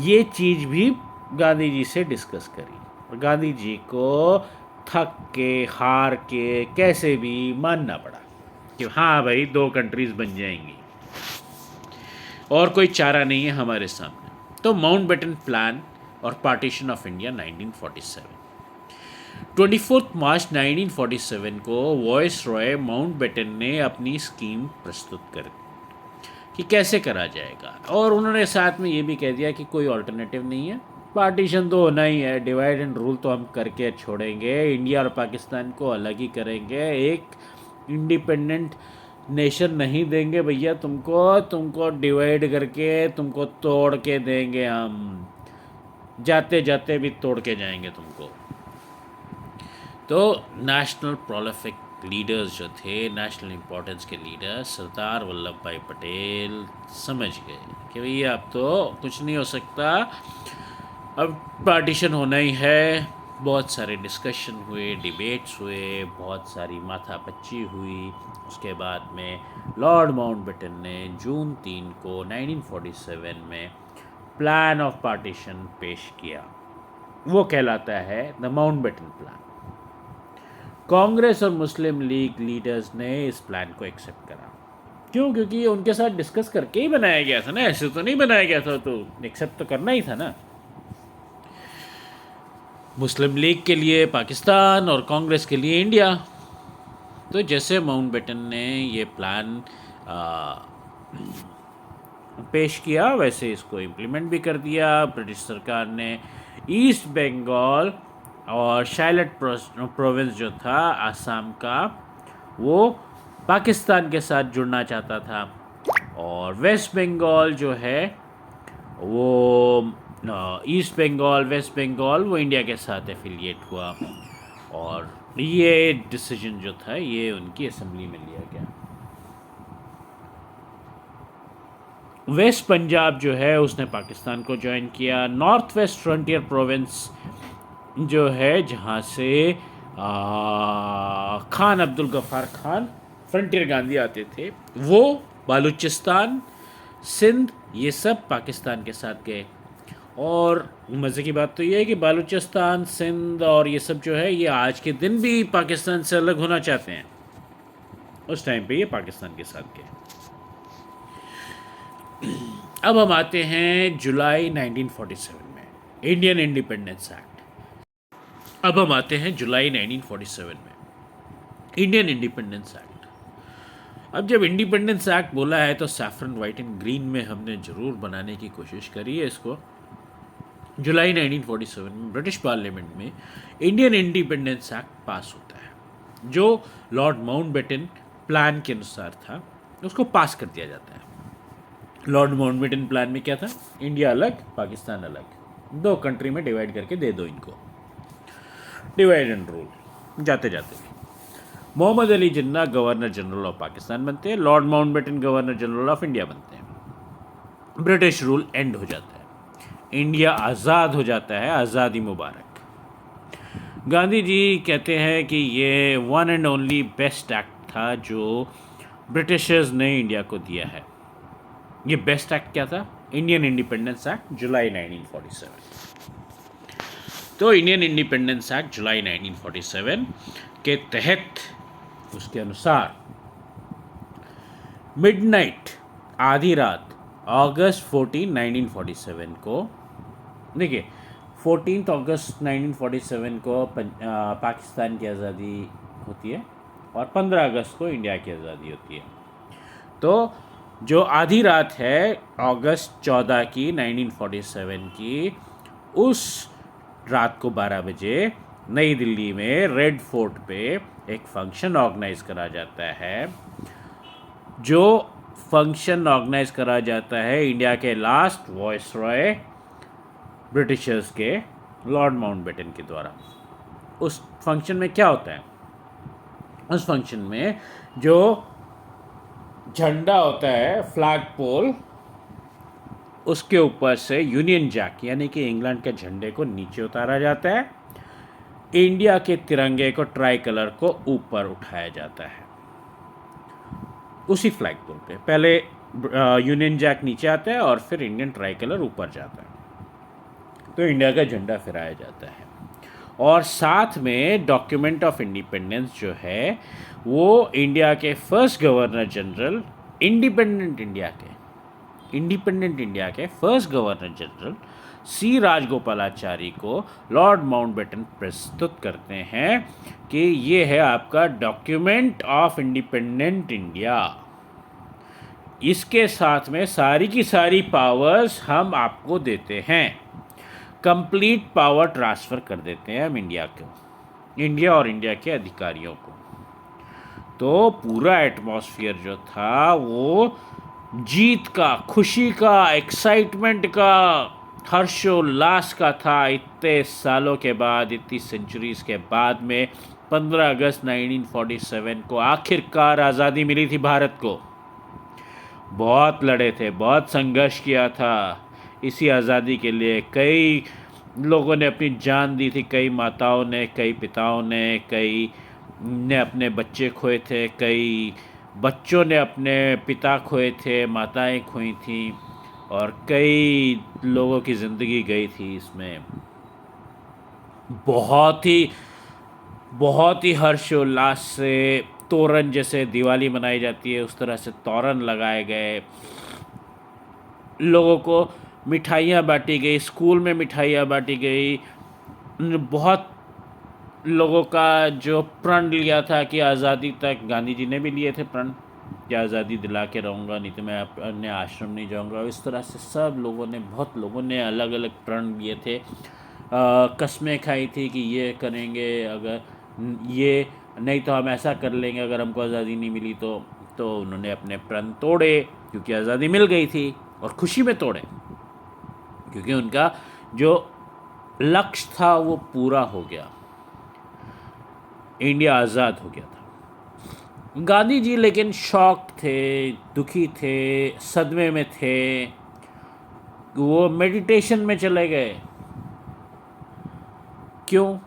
A: ये चीज़ भी गांधी जी से डिस्कस करी, और गांधी जी को थक के, हार के, कैसे भी मानना पड़ा कि हाँ भाई, दो कंट्रीज़ बन जाएंगी और कोई चारा नहीं है हमारे सामने। तो माउंटबेटन प्लान और पार्टीशन ऑफ इंडिया 1947। 24 मार्च 1947 को वॉइस रॉय माउंटबेटन ने अपनी स्कीम प्रस्तुत कर कि कैसे करा जाएगा, और उन्होंने साथ में ये भी कह दिया कि कोई ऑल्टरनेटिव नहीं है, पार्टीशन तो होना ही है, डिवाइड एंड रूल तो हम करके छोड़ेंगे, इंडिया और पाकिस्तान को अलग ही करेंगे, एक इंडिपेंडेंट नेशन नहीं देंगे भैया तुमको डिवाइड करके, तुमको तोड़ के देंगे, हम जाते जाते भी तोड़ के जाएंगे तुमको। तो नेशनल लीडर्स जो थे, नेशनल इम्पोर्टेंस के लीडर सरदार वल्लभ भाई पटेल समझ गए कि भैया अब तो कुछ नहीं हो सकता, अब पार्टीशन होना ही है। बहुत सारे डिस्कशन हुए, डिबेट्स हुए, बहुत सारी माथापच्ची हुई। उसके बाद में लॉर्ड माउंटबेटन ने जून 3 को 1947 में प्लान ऑफ पार्टीशन पेश किया। वो कहलाता है द माउंटबेटन प्लान। कांग्रेस और मुस्लिम लीग लीडर्स ने इस प्लान को एक्सेप्ट करा। क्यों? क्योंकि उनके साथ डिस्कस करके ही बनाया गया था ना, ऐसे तो नहीं बनाया गया था, तो एक्सेप्ट तो करना ही था ना। मुस्लिम लीग के लिए पाकिस्तान और कांग्रेस के लिए इंडिया। तो जैसे माउंटबेटन ने ये प्लान पेश किया, वैसे इसको इम्प्लीमेंट भी कर दिया। ब्रिटिश सरकार ने ईस्ट बंगाल और शाइलट प्रोविंस जो था आसाम का, वो पाकिस्तान के साथ जुड़ना चाहता था, और वेस्ट बंगाल जो है वो ईस्ट बंगाल, वेस्ट बंगाल वो इंडिया के साथ एफिलिएट हुआ। और ये डिसीजन जो था ये उनकी असेंबली में लिया गया। वेस्ट पंजाब जो है उसने पाकिस्तान को ज्वाइन किया। नॉर्थ वेस्ट फ्रंटियर प्रोविंस जो है, जहाँ से खान अब्दुल गफ़ार खान फ्रंटियर गांधी आते थे, वो बालूचिस्तान, सिंध, ये सब पाकिस्तान के साथ गए। और मज़े की बात तो ये है कि बालूचिस्तान, सिंध और ये सब जो है, ये आज के दिन भी पाकिस्तान से अलग होना चाहते हैं। उस टाइम पे ये पाकिस्तान के साथ गए। अब हम आते हैं जुलाई 1947 में, इंडियन इंडिपेंडेंस एक्ट। अब हम आते हैं जुलाई 1947 में, इंडियन इंडिपेंडेंस एक्ट। अब जब इंडिपेंडेंस एक्ट बोला है तो सैफरन वाइट एंड ग्रीन में हमने ज़रूर बनाने की कोशिश करी है इसको। जुलाई 1947 में ब्रिटिश पार्लियामेंट में इंडियन इंडिपेंडेंस एक्ट पास होता है, जो लॉर्ड माउंटबेटन प्लान के अनुसार था, उसको पास कर दिया जाता है। लॉर्ड माउंटबेटन प्लान में क्या था? इंडिया अलग, पाकिस्तान अलग, दो कंट्री में डिवाइड करके दे दो इनको, डिवाइड एंड रूल। जाते जाते Mohammad Ali Jinnah governor general of Pakistan बनते हैं, Lord Mountbatten governor general of India बनते हैं। ब्रिटिश रूल एंड हो जाता है, इंडिया आज़ाद हो जाता है। आज़ादी मुबारक। गांधी जी कहते हैं कि ये one and only best act था जो ब्रिटिशर्स ने इंडिया को दिया है। ये बेस्ट एक्ट क्या था? इंडियन इंडिपेंडेंस एक्ट, जुलाई 1947। तो इंडियन इंडिपेंडेंस एक्ट जुलाई 1947 के तहत, उसके अनुसार मिडनाइट, आधी रात, अगस्त 14, 1947 को, देखिए 14 अगस्त 1947 को पाकिस्तान की आज़ादी होती है और 15 अगस्त को इंडिया की आज़ादी होती है। तो जो आधी रात है अगस्त 14 की 1947 की, उस रात को 12 बजे नई दिल्ली में रेड फोर्ट पे एक फंक्शन ऑर्गेनाइज करा जाता है। जो फंक्शन ऑर्गेनाइज करा जाता है इंडिया के लास्ट वॉइसरॉय ब्रिटिशर्स के, लॉर्ड माउंटबेटन के द्वारा। उस फंक्शन में क्या होता है? उस फंक्शन में जो झंडा होता है, फ्लैग पोल, उसके ऊपर से यूनियन जैक यानी कि इंग्लैंड के झंडे को नीचे उतारा जाता है, इंडिया के तिरंगे को, ट्राई कलर को ऊपर उठाया जाता है। उसी फ्लैग पोल पे पहले यूनियन जैक नीचे आता है और फिर इंडियन ट्राई कलर ऊपर जाता है, तो इंडिया का झंडा फहराया जाता है। और साथ में डॉक्यूमेंट ऑफ इंडिपेंडेंस जो है, वो इंडिया के first governor general, independent India के फर्स्ट गवर्नर जनरल सी राजगोपालाचारी को लॉर्ड माउंटबेटन प्रस्तुत करते हैं कि ये है आपका डॉक्यूमेंट ऑफ इंडिपेंडेंट इंडिया। इसके साथ में सारी की सारी पावर्स हम आपको देते हैं, कंप्लीट पावर ट्रांसफ़र कर देते हैं हम इंडिया और इंडिया के अधिकारियों को। तो पूरा एटमॉस्फेयर जो था वो जीत का, खुशी का, एक्साइटमेंट का, हर्षोल्लास का था। इतने सालों के बाद, इतनी सेंचुरीज़ के बाद में 15 अगस्त 1947 को आखिरकार आज़ादी मिली थी भारत को। बहुत लड़े थे, बहुत संघर्ष किया था इसी आज़ादी के लिए। कई लोगों ने अपनी जान दी थी, कई माताओं ने, कई पिताओं ने, कई ने अपने बच्चे खोए थे, कई बच्चों ने अपने पिता खोए थे, माताएं खोई थी, और कई लोगों की ज़िंदगी गई थी इसमें। बहुत ही हर्षोल्लास से तोरण, जैसे दिवाली मनाई जाती है उस तरह से तोरण लगाए गए, लोगों को मिठाइयाँ बांटी गई, स्कूल में मिठाइयाँ बांटी गई। बहुत लोगों का जो प्रण लिया था कि आज़ादी तक, गांधी जी ने भी लिए थे प्रण कि आज़ादी दिला के रहूँगा, नहीं तो मैं अपने आश्रम नहीं जाऊँगा। इस तरह से सब लोगों ने, बहुत लोगों ने अलग अलग प्रण लिए थे, कस्में खाई थी कि ये करेंगे, अगर ये नहीं तो हम ऐसा कर लेंगे अगर हमको आज़ादी नहीं मिली तो उन्होंने अपने प्रण तोड़े क्योंकि आज़ादी मिल गई थी, और खुशी में तोड़े क्योंकि उनका जो लक्ष्य था वो पूरा हो गया, इंडिया आज़ाद हो गया था। गांधी जी लेकिन शॉक थे, दुखी थे, सदमे में थे, वो मेडिटेशन में चले गए। क्यों?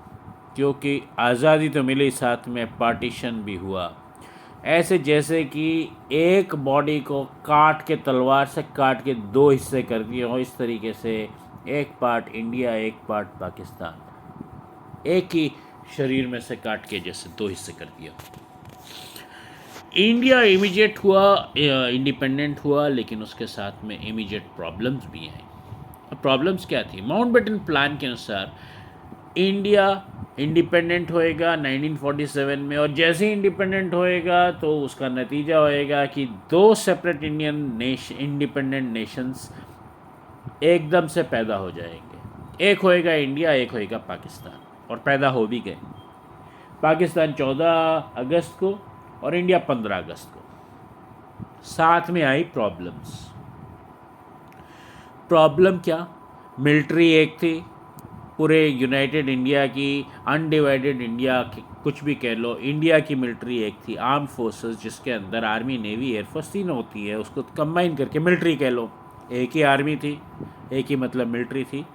A: क्योंकि आज़ादी तो मिली, साथ में पार्टीशन भी हुआ। ऐसे जैसे कि एक बॉडी को काट के, तलवार से काट के दो हिस्से कर दिया हो, इस तरीके से एक पार्ट इंडिया, एक पार्ट पाकिस्तान, एक ही शरीर में से काट के जैसे दो हिस्से कर दिया। इंडिया इमीडिएट हुआ, इंडिपेंडेंट हुआ, लेकिन उसके साथ में इमीडिएट प्रॉब्लम्स भी हैं। अब प्रॉब्लम्स क्या थी? माउंटबेटन प्लान के अनुसार इंडिया इंडिपेंडेंट होएगा 1947 में, और जैसे ही इंडिपेंडेंट होएगा तो उसका नतीजा होएगा कि दो सेपरेट इंडिपेंडेंट नेशंस एकदम से पैदा हो जाएंगे। एक होएगा इंडिया, एक होएगा पाकिस्तान, और पैदा हो भी गए। पाकिस्तान 14 अगस्त को और इंडिया 15 अगस्त को। साथ में आई प्रॉब्लम क्या? मिलिट्री एक थी पूरे यूनाइटेड इंडिया की, अनडिवाइडेड इंडिया की, कुछ भी कह लो, इंडिया की मिलिट्री एक थी, आर्म फोर्सेस, जिसके अंदर आर्मी, नेवी, एयरफोर्स तीनों होती है, उसको कंबाइन करके मिलिट्री कह लो। एक ही आर्मी थी, एक ही मतलब मिलिट्री थी,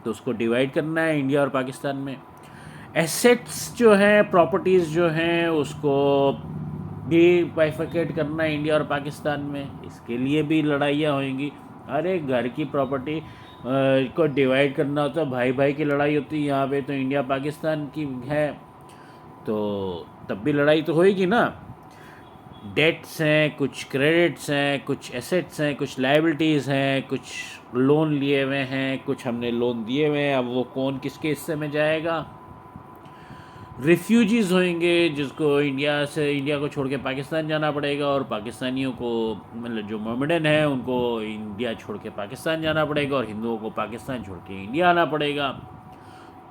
A: तो उसको डिवाइड करना है इंडिया और पाकिस्तान में। एसेट्स जो हैं, प्रॉपर्टीज़ जो हैं, उसको भी बाइफरकेट करना है इंडिया और पाकिस्तान में। इसके लिए भी लड़ाइयाँ होंगी। अरे घर की प्रॉपर्टी को डिवाइड करना होता है, भाई भाई की लड़ाई होती है। यहाँ पे तो इंडिया पाकिस्तान की है, तो तब भी लड़ाई तो होएगी ना। डेट्स हैं, कुछ क्रेडिट्स हैं, कुछ एसेट्स हैं, कुछ लायबिलिटीज़ हैं, कुछ लोन लिए हुए हैं, कुछ हमने लोन दिए हुए हैं। अब वो कौन किसके हिस्से में जाएगा? रिफ्यूजीज़ होंगे, जिसको इंडिया को छोड़ के पाकिस्तान जाना पड़ेगा, और पाकिस्तानियों को, मतलब जो मोमेडन है, उनको इंडिया छोड़ के पाकिस्तान जाना पड़ेगा, और हिंदुओं को पाकिस्तान छोड़ के इंडिया आना पड़ेगा।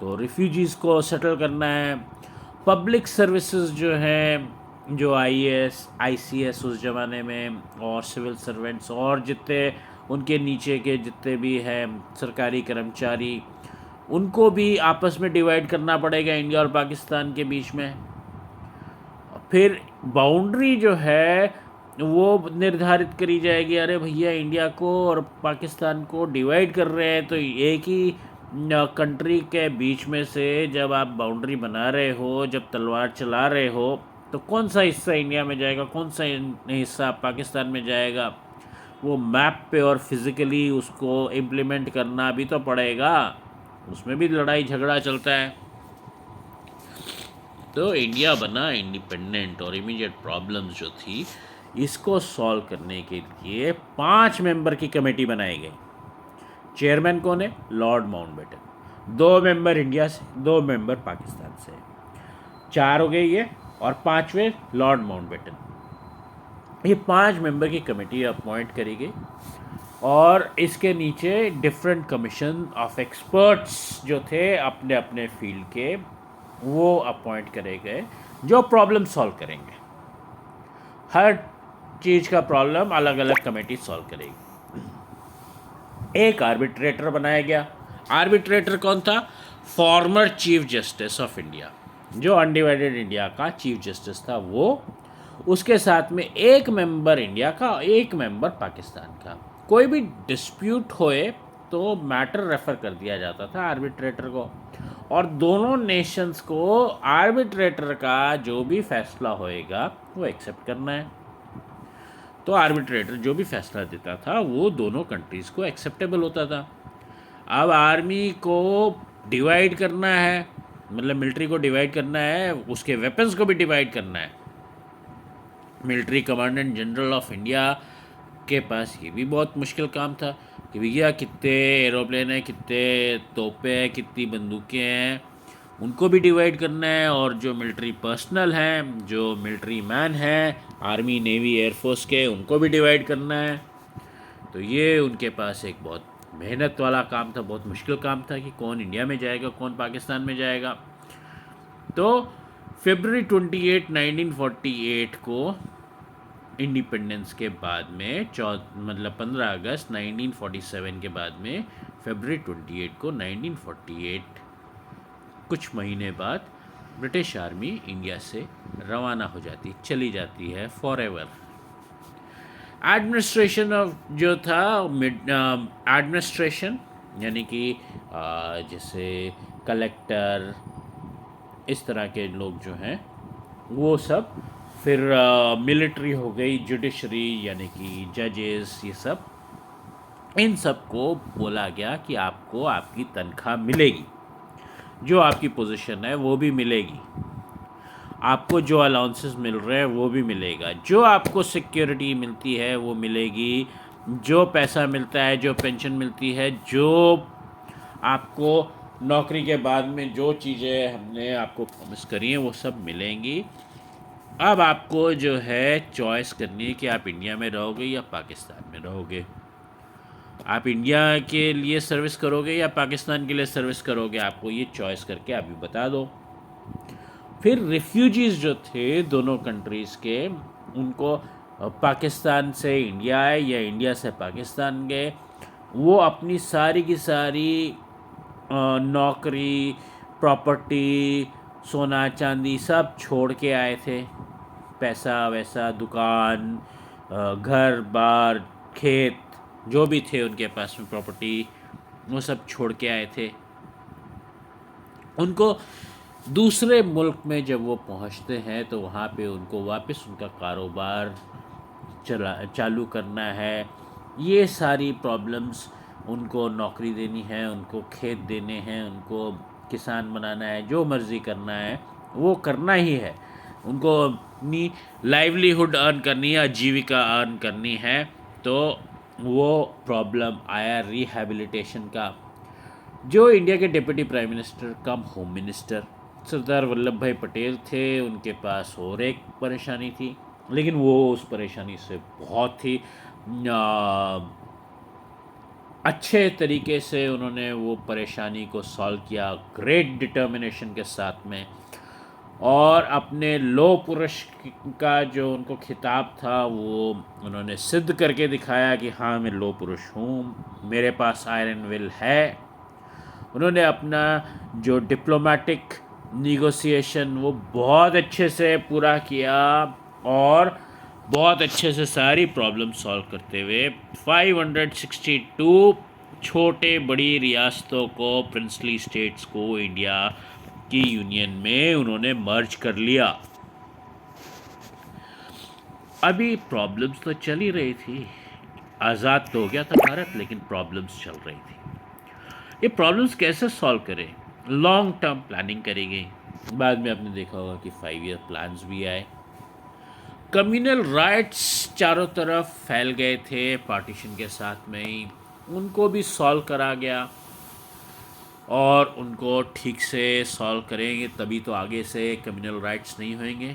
A: तो रिफ्यूजीज़ को सेटल करना है। पब्लिक सर्विसेज जो हैं, जो IAS ICS उस ज़माने में, और सिविल सर्वेंट्स, और जितने उनके नीचे के जितने भी हैं सरकारी कर्मचारी, उनको भी आपस में डिवाइड करना पड़ेगा इंडिया और पाकिस्तान के बीच में। फिर बाउंड्री जो है वो निर्धारित करी जाएगी। अरे भैया, इंडिया को और पाकिस्तान को डिवाइड कर रहे हैं, तो एक ही कंट्री के बीच में से जब आप बाउंड्री बना रहे हो, जब तलवार चला रहे हो, तो कौन सा हिस्सा इंडिया में जाएगा, कौन सा हिस्सा पाकिस्तान में जाएगा, वो मैप पे और फिज़िकली उसको इम्प्लीमेंट करना भी तो पड़ेगा। उसमें भी लड़ाई झगड़ा चलता है। तो इंडिया बना इंडिपेंडेंट, और इमीडिएट प्रॉब्लम्स जो थी, इसको सॉल्व करने के लिए 5 मेंबर की कमेटी बनाई गई। चेयरमैन कौन है? Lord Mountbatten. 2 मेंबर इंडिया से, 2 मेंबर पाकिस्तान से, 4 हो गए ये, और 5वें लॉर्ड माउंटबेटन। ये 5 मेंबर की कमेटी अपॉइंट करी गई, और इसके नीचे डिफरेंट कमीशन ऑफ एक्सपर्ट्स जो थे अपने अपने फील्ड के, वो अपॉइंट करे गए, जो प्रॉब्लम सॉल्व करेंगे। हर चीज़ का प्रॉब्लम अलग अलग कमेटी सॉल्व करेगी। एक आर्बिट्रेटर बनाया गया। आर्बिट्रेटर कौन था? Former chief justice of India. जो अनडिवाइडेड इंडिया का चीफ जस्टिस था वो, उसके साथ में एक मेंबर इंडिया का, एक मेंबर पाकिस्तान का। कोई भी डिस्प्यूट होए तो मैटर रेफ़र कर दिया जाता था आर्बिट्रेटर को, और दोनों नेशंस को आर्बिट्रेटर का जो भी फैसला होएगा वो एक्सेप्ट करना है। तो आर्बिट्रेटर जो भी फैसला देता था वो दोनों कंट्रीज़ को एक्सेप्टेबल होता था। अब आर्मी को डिवाइड करना है, मतलब मिलिट्री को डिवाइड करना है, उसके वेपन्स को भी डिवाइड करना है। Military commandant general of India के पास ये भी बहुत मुश्किल काम था कि भैया कितने एरोप्लेन हैं, कितने तोपें हैं, कितनी बंदूकें हैं, उनको भी डिवाइड करना है, और जो मिलिट्री पर्सनल हैं, जो मिलिट्री मैन हैं आर्मी नेवी एयरफोर्स के, उनको भी डिवाइड करना है। तो ये उनके पास एक बहुत मेहनत वाला काम था, बहुत मुश्किल काम था कि कौन इंडिया में जाएगा, कौन पाकिस्तान में जाएगा। तो फरवरी 28, 1948 को इंडिपेंडेंस के बाद में, मतलब 15 अगस्त 1947 के बाद में, फरवरी 28 को 1948 कुछ महीने बाद ब्रिटिश आर्मी इंडिया से रवाना हो जाती, चली जाती है फॉरएवर। एडमिनिस्ट्रेशन ऑफ जो था, एडमिनिस्ट्रेशन यानी कि जैसे कलेक्टर, इस तरह के लोग जो हैं वो सब, फिर मिलिट्री हो गई, जुडिशरी यानी कि जजेस, ये सब, इन सब को बोला गया कि आपको आपकी तनख्वाह मिलेगी, जो आपकी पोजीशन है वो भी मिलेगी, आपको जो अलाउंसेस मिल रहे हैं वो भी मिलेगा, जो आपको सिक्योरिटी मिलती है वो मिलेगी, जो पैसा मिलता है, जो पेंशन मिलती है, जो आपको नौकरी के बाद में जो चीज़ें हमने आपको प्रॉमिस करी हैं वो सब मिलेंगी। अब आपको जो है चॉइस करनी है कि आप इंडिया में रहोगे या पाकिस्तान में रहोगे, आप इंडिया के लिए सर्विस करोगे या पाकिस्तान के लिए सर्विस करोगे, आपको ये चॉइस करके अभी बता दो। फिर रिफ्यूजीज़ जो थे दोनों कंट्रीज़ के, उनको पाकिस्तान से इंडिया आए या इंडिया से पाकिस्तान गए, वो अपनी सारी की सारी नौकरी, प्रॉपर्टी, सोना चांदी सब छोड़ के आए थे, पैसा वैसा, दुकान, घर बार, खेत, जो भी थे उनके पास में प्रॉपर्टी, वो सब छोड़ के आए थे। उनको दूसरे मुल्क में जब वो पहुंचते हैं तो वहाँ पे उनको वापस उनका कारोबार चालू करना है, ये सारी प्रॉब्लम्स, उनको नौकरी देनी है, उनको खेत देने हैं, उनको किसान बनाना है, जो मर्ज़ी करना है वो करना ही है, उनको अपनी लाइवलीहुड अर्न करनी है, आजीविका अर्न करनी है। तो वो प्रॉब्लम आया रिहैबिलिटेशन का। जो इंडिया के deputy prime minister cum home minister Sardar Vallabh Bhai Patel थे, उनके पास और एक परेशानी थी, लेकिन वो उस परेशानी से बहुत ही अच्छे तरीके से उन्होंने वो परेशानी को सॉल्व किया, ग्रेट डिटर्मिनेशन के साथ में, और अपने लो पुरुष का जो उनको खिताब था वो उन्होंने सिद्ध करके दिखाया कि हाँ मैं लो पुरुष हूँ, मेरे पास आयरन विल है। उन्होंने अपना जो डिप्लोमेटिक निगोसिएशन वो बहुत अच्छे से पूरा किया, और बहुत अच्छे से सारी प्रॉब्लम सॉल्व करते हुए 562 छोटे बड़ी रियासतों को, प्रिंसली स्टेट्स को इंडिया की यूनियन में उन्होंने मर्ज कर लिया। अभी प्रॉब्लम्स तो चल ही रही थी, आज़ाद तो हो गया था भारत, लेकिन प्रॉब्लम्स चल रही थी। ये प्रॉब्लम्स कैसे सॉल्व करें, लॉन्ग टर्म प्लानिंग करी गई। बाद में आपने देखा होगा कि 5 ईयर प्लान्स भी आए। कम्युनल राइट्स चारों तरफ फैल गए थे पार्टीशन के साथ में ही, उनको भी सॉल्व करा गया, और उनको ठीक से सॉल्व करेंगे तभी तो आगे से कम्युनल राइट्स नहीं होंगे।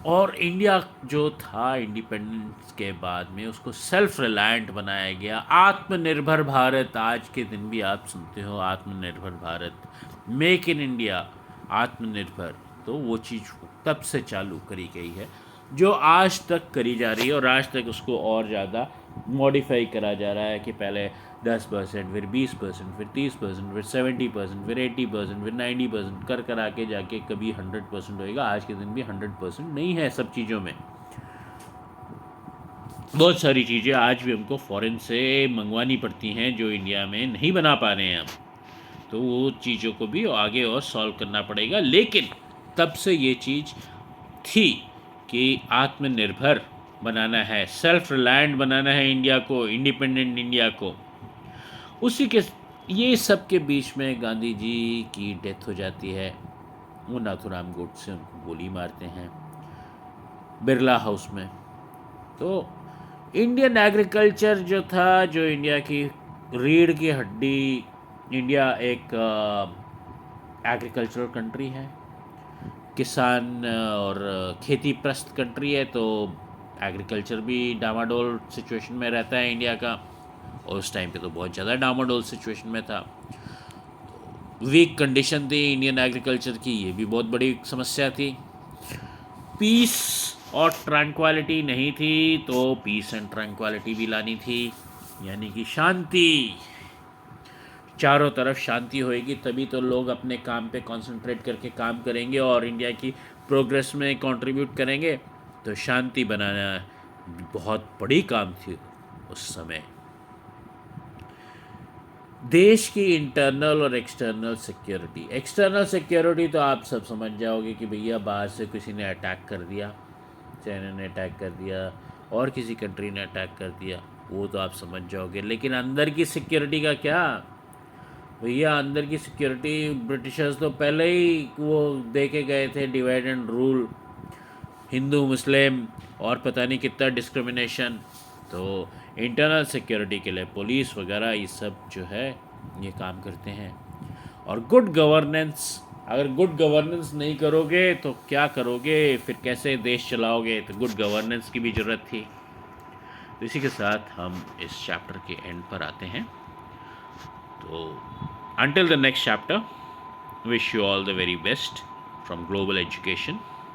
A: और इंडिया जो था इंडिपेंडेंस के बाद में उसको सेल्फ रिलायंट बनाया गया, आत्मनिर्भर भारत। आज के दिन भी आप सुनते हो आत्मनिर्भर भारत, मेक इन इंडिया, आत्मनिर्भर। तो वो चीज़ तब से चालू करी गई है, जो आज तक करी जा रही है, और आज तक उसको और ज़्यादा मॉडिफाई करा जा रहा है कि पहले 10%, फिर 20%, फिर 30%, फिर 70%, फिर 80%, फिर 90% कर कर आके जाके कभी 100% होएगा। आज के दिन भी 100% नहीं है सब चीज़ों में। बहुत सारी चीज़ें आज भी हमको फ़ॉरेन से मंगवानी पड़ती हैं जो इंडिया में नहीं बना पा रहे हैं हम। तो वो चीज़ों को भी आगे और सॉल्व करना पड़ेगा। लेकिन तब से ये चीज़ थी कि आत्मनिर्भर बनाना है, सेल्फ रिलायंट बनाना है इंडिया को, इंडिपेंडेंट इंडिया को। उसी के ये सब के बीच में गांधी जी की डेथ हो जाती है। वो नाथूराम गोडसे उनको गोली मारते हैं बिरला हाउस में। तो इंडियन एग्रीकल्चर जो था, जो इंडिया की रीढ़ की हड्डी, इंडिया एक एग्रीकल्चरल कंट्री है, किसान और खेती प्रस्त कंट्री है। तो एग्रीकल्चर भी डामाडोल सिचुएशन में रहता है इंडिया का, और उस टाइम पे तो बहुत ज़्यादा डामाडोल सिचुएशन में था। वीक कंडीशन थी इंडियन एग्रीकल्चर की, ये भी बहुत बड़ी समस्या थी। पीस और ट्रैंक्वालिटी नहीं थी, तो पीस एंड ट्रैंक्वालिटी भी लानी थी, यानी कि शांति। चारों तरफ शांति होएगी तभी तो लोग अपने काम पे कंसंट्रेट करके काम करेंगे और इंडिया की प्रोग्रेस में कंट्रीब्यूट करेंगे। तो शांति बनाना बहुत बड़ी काम थी उस समय। देश की इंटरनल और एक्सटर्नल सिक्योरिटी तो आप सब समझ जाओगे कि भैया बाहर से किसी ने अटैक कर दिया, चाइना ने अटैक कर दिया और किसी कंट्री ने अटैक कर दिया, वो तो आप समझ जाओगे। लेकिन अंदर की सिक्योरिटी का क्या भैया? अंदर की सिक्योरिटी ब्रिटिशर्स तो पहले ही वो दे के गए थे, डिवाइड एंड रूल, हिंदू मुस्लिम और पता नहीं कितना डिस्क्रिमिनेशन। तो इंटरनल सिक्योरिटी के लिए पुलिस वगैरह ये सब जो है ये काम करते हैं। और गुड गवर्नेंस, अगर गुड गवर्नेंस नहीं करोगे तो क्या करोगे, फिर कैसे देश चलाओगे? तो गुड गवर्नेंस की भी ज़रूरत थी। तो इसी के साथ हम इस चैप्टर के एंड पर आते हैं। तो until the next chapter, wish you all the very best from Global Education.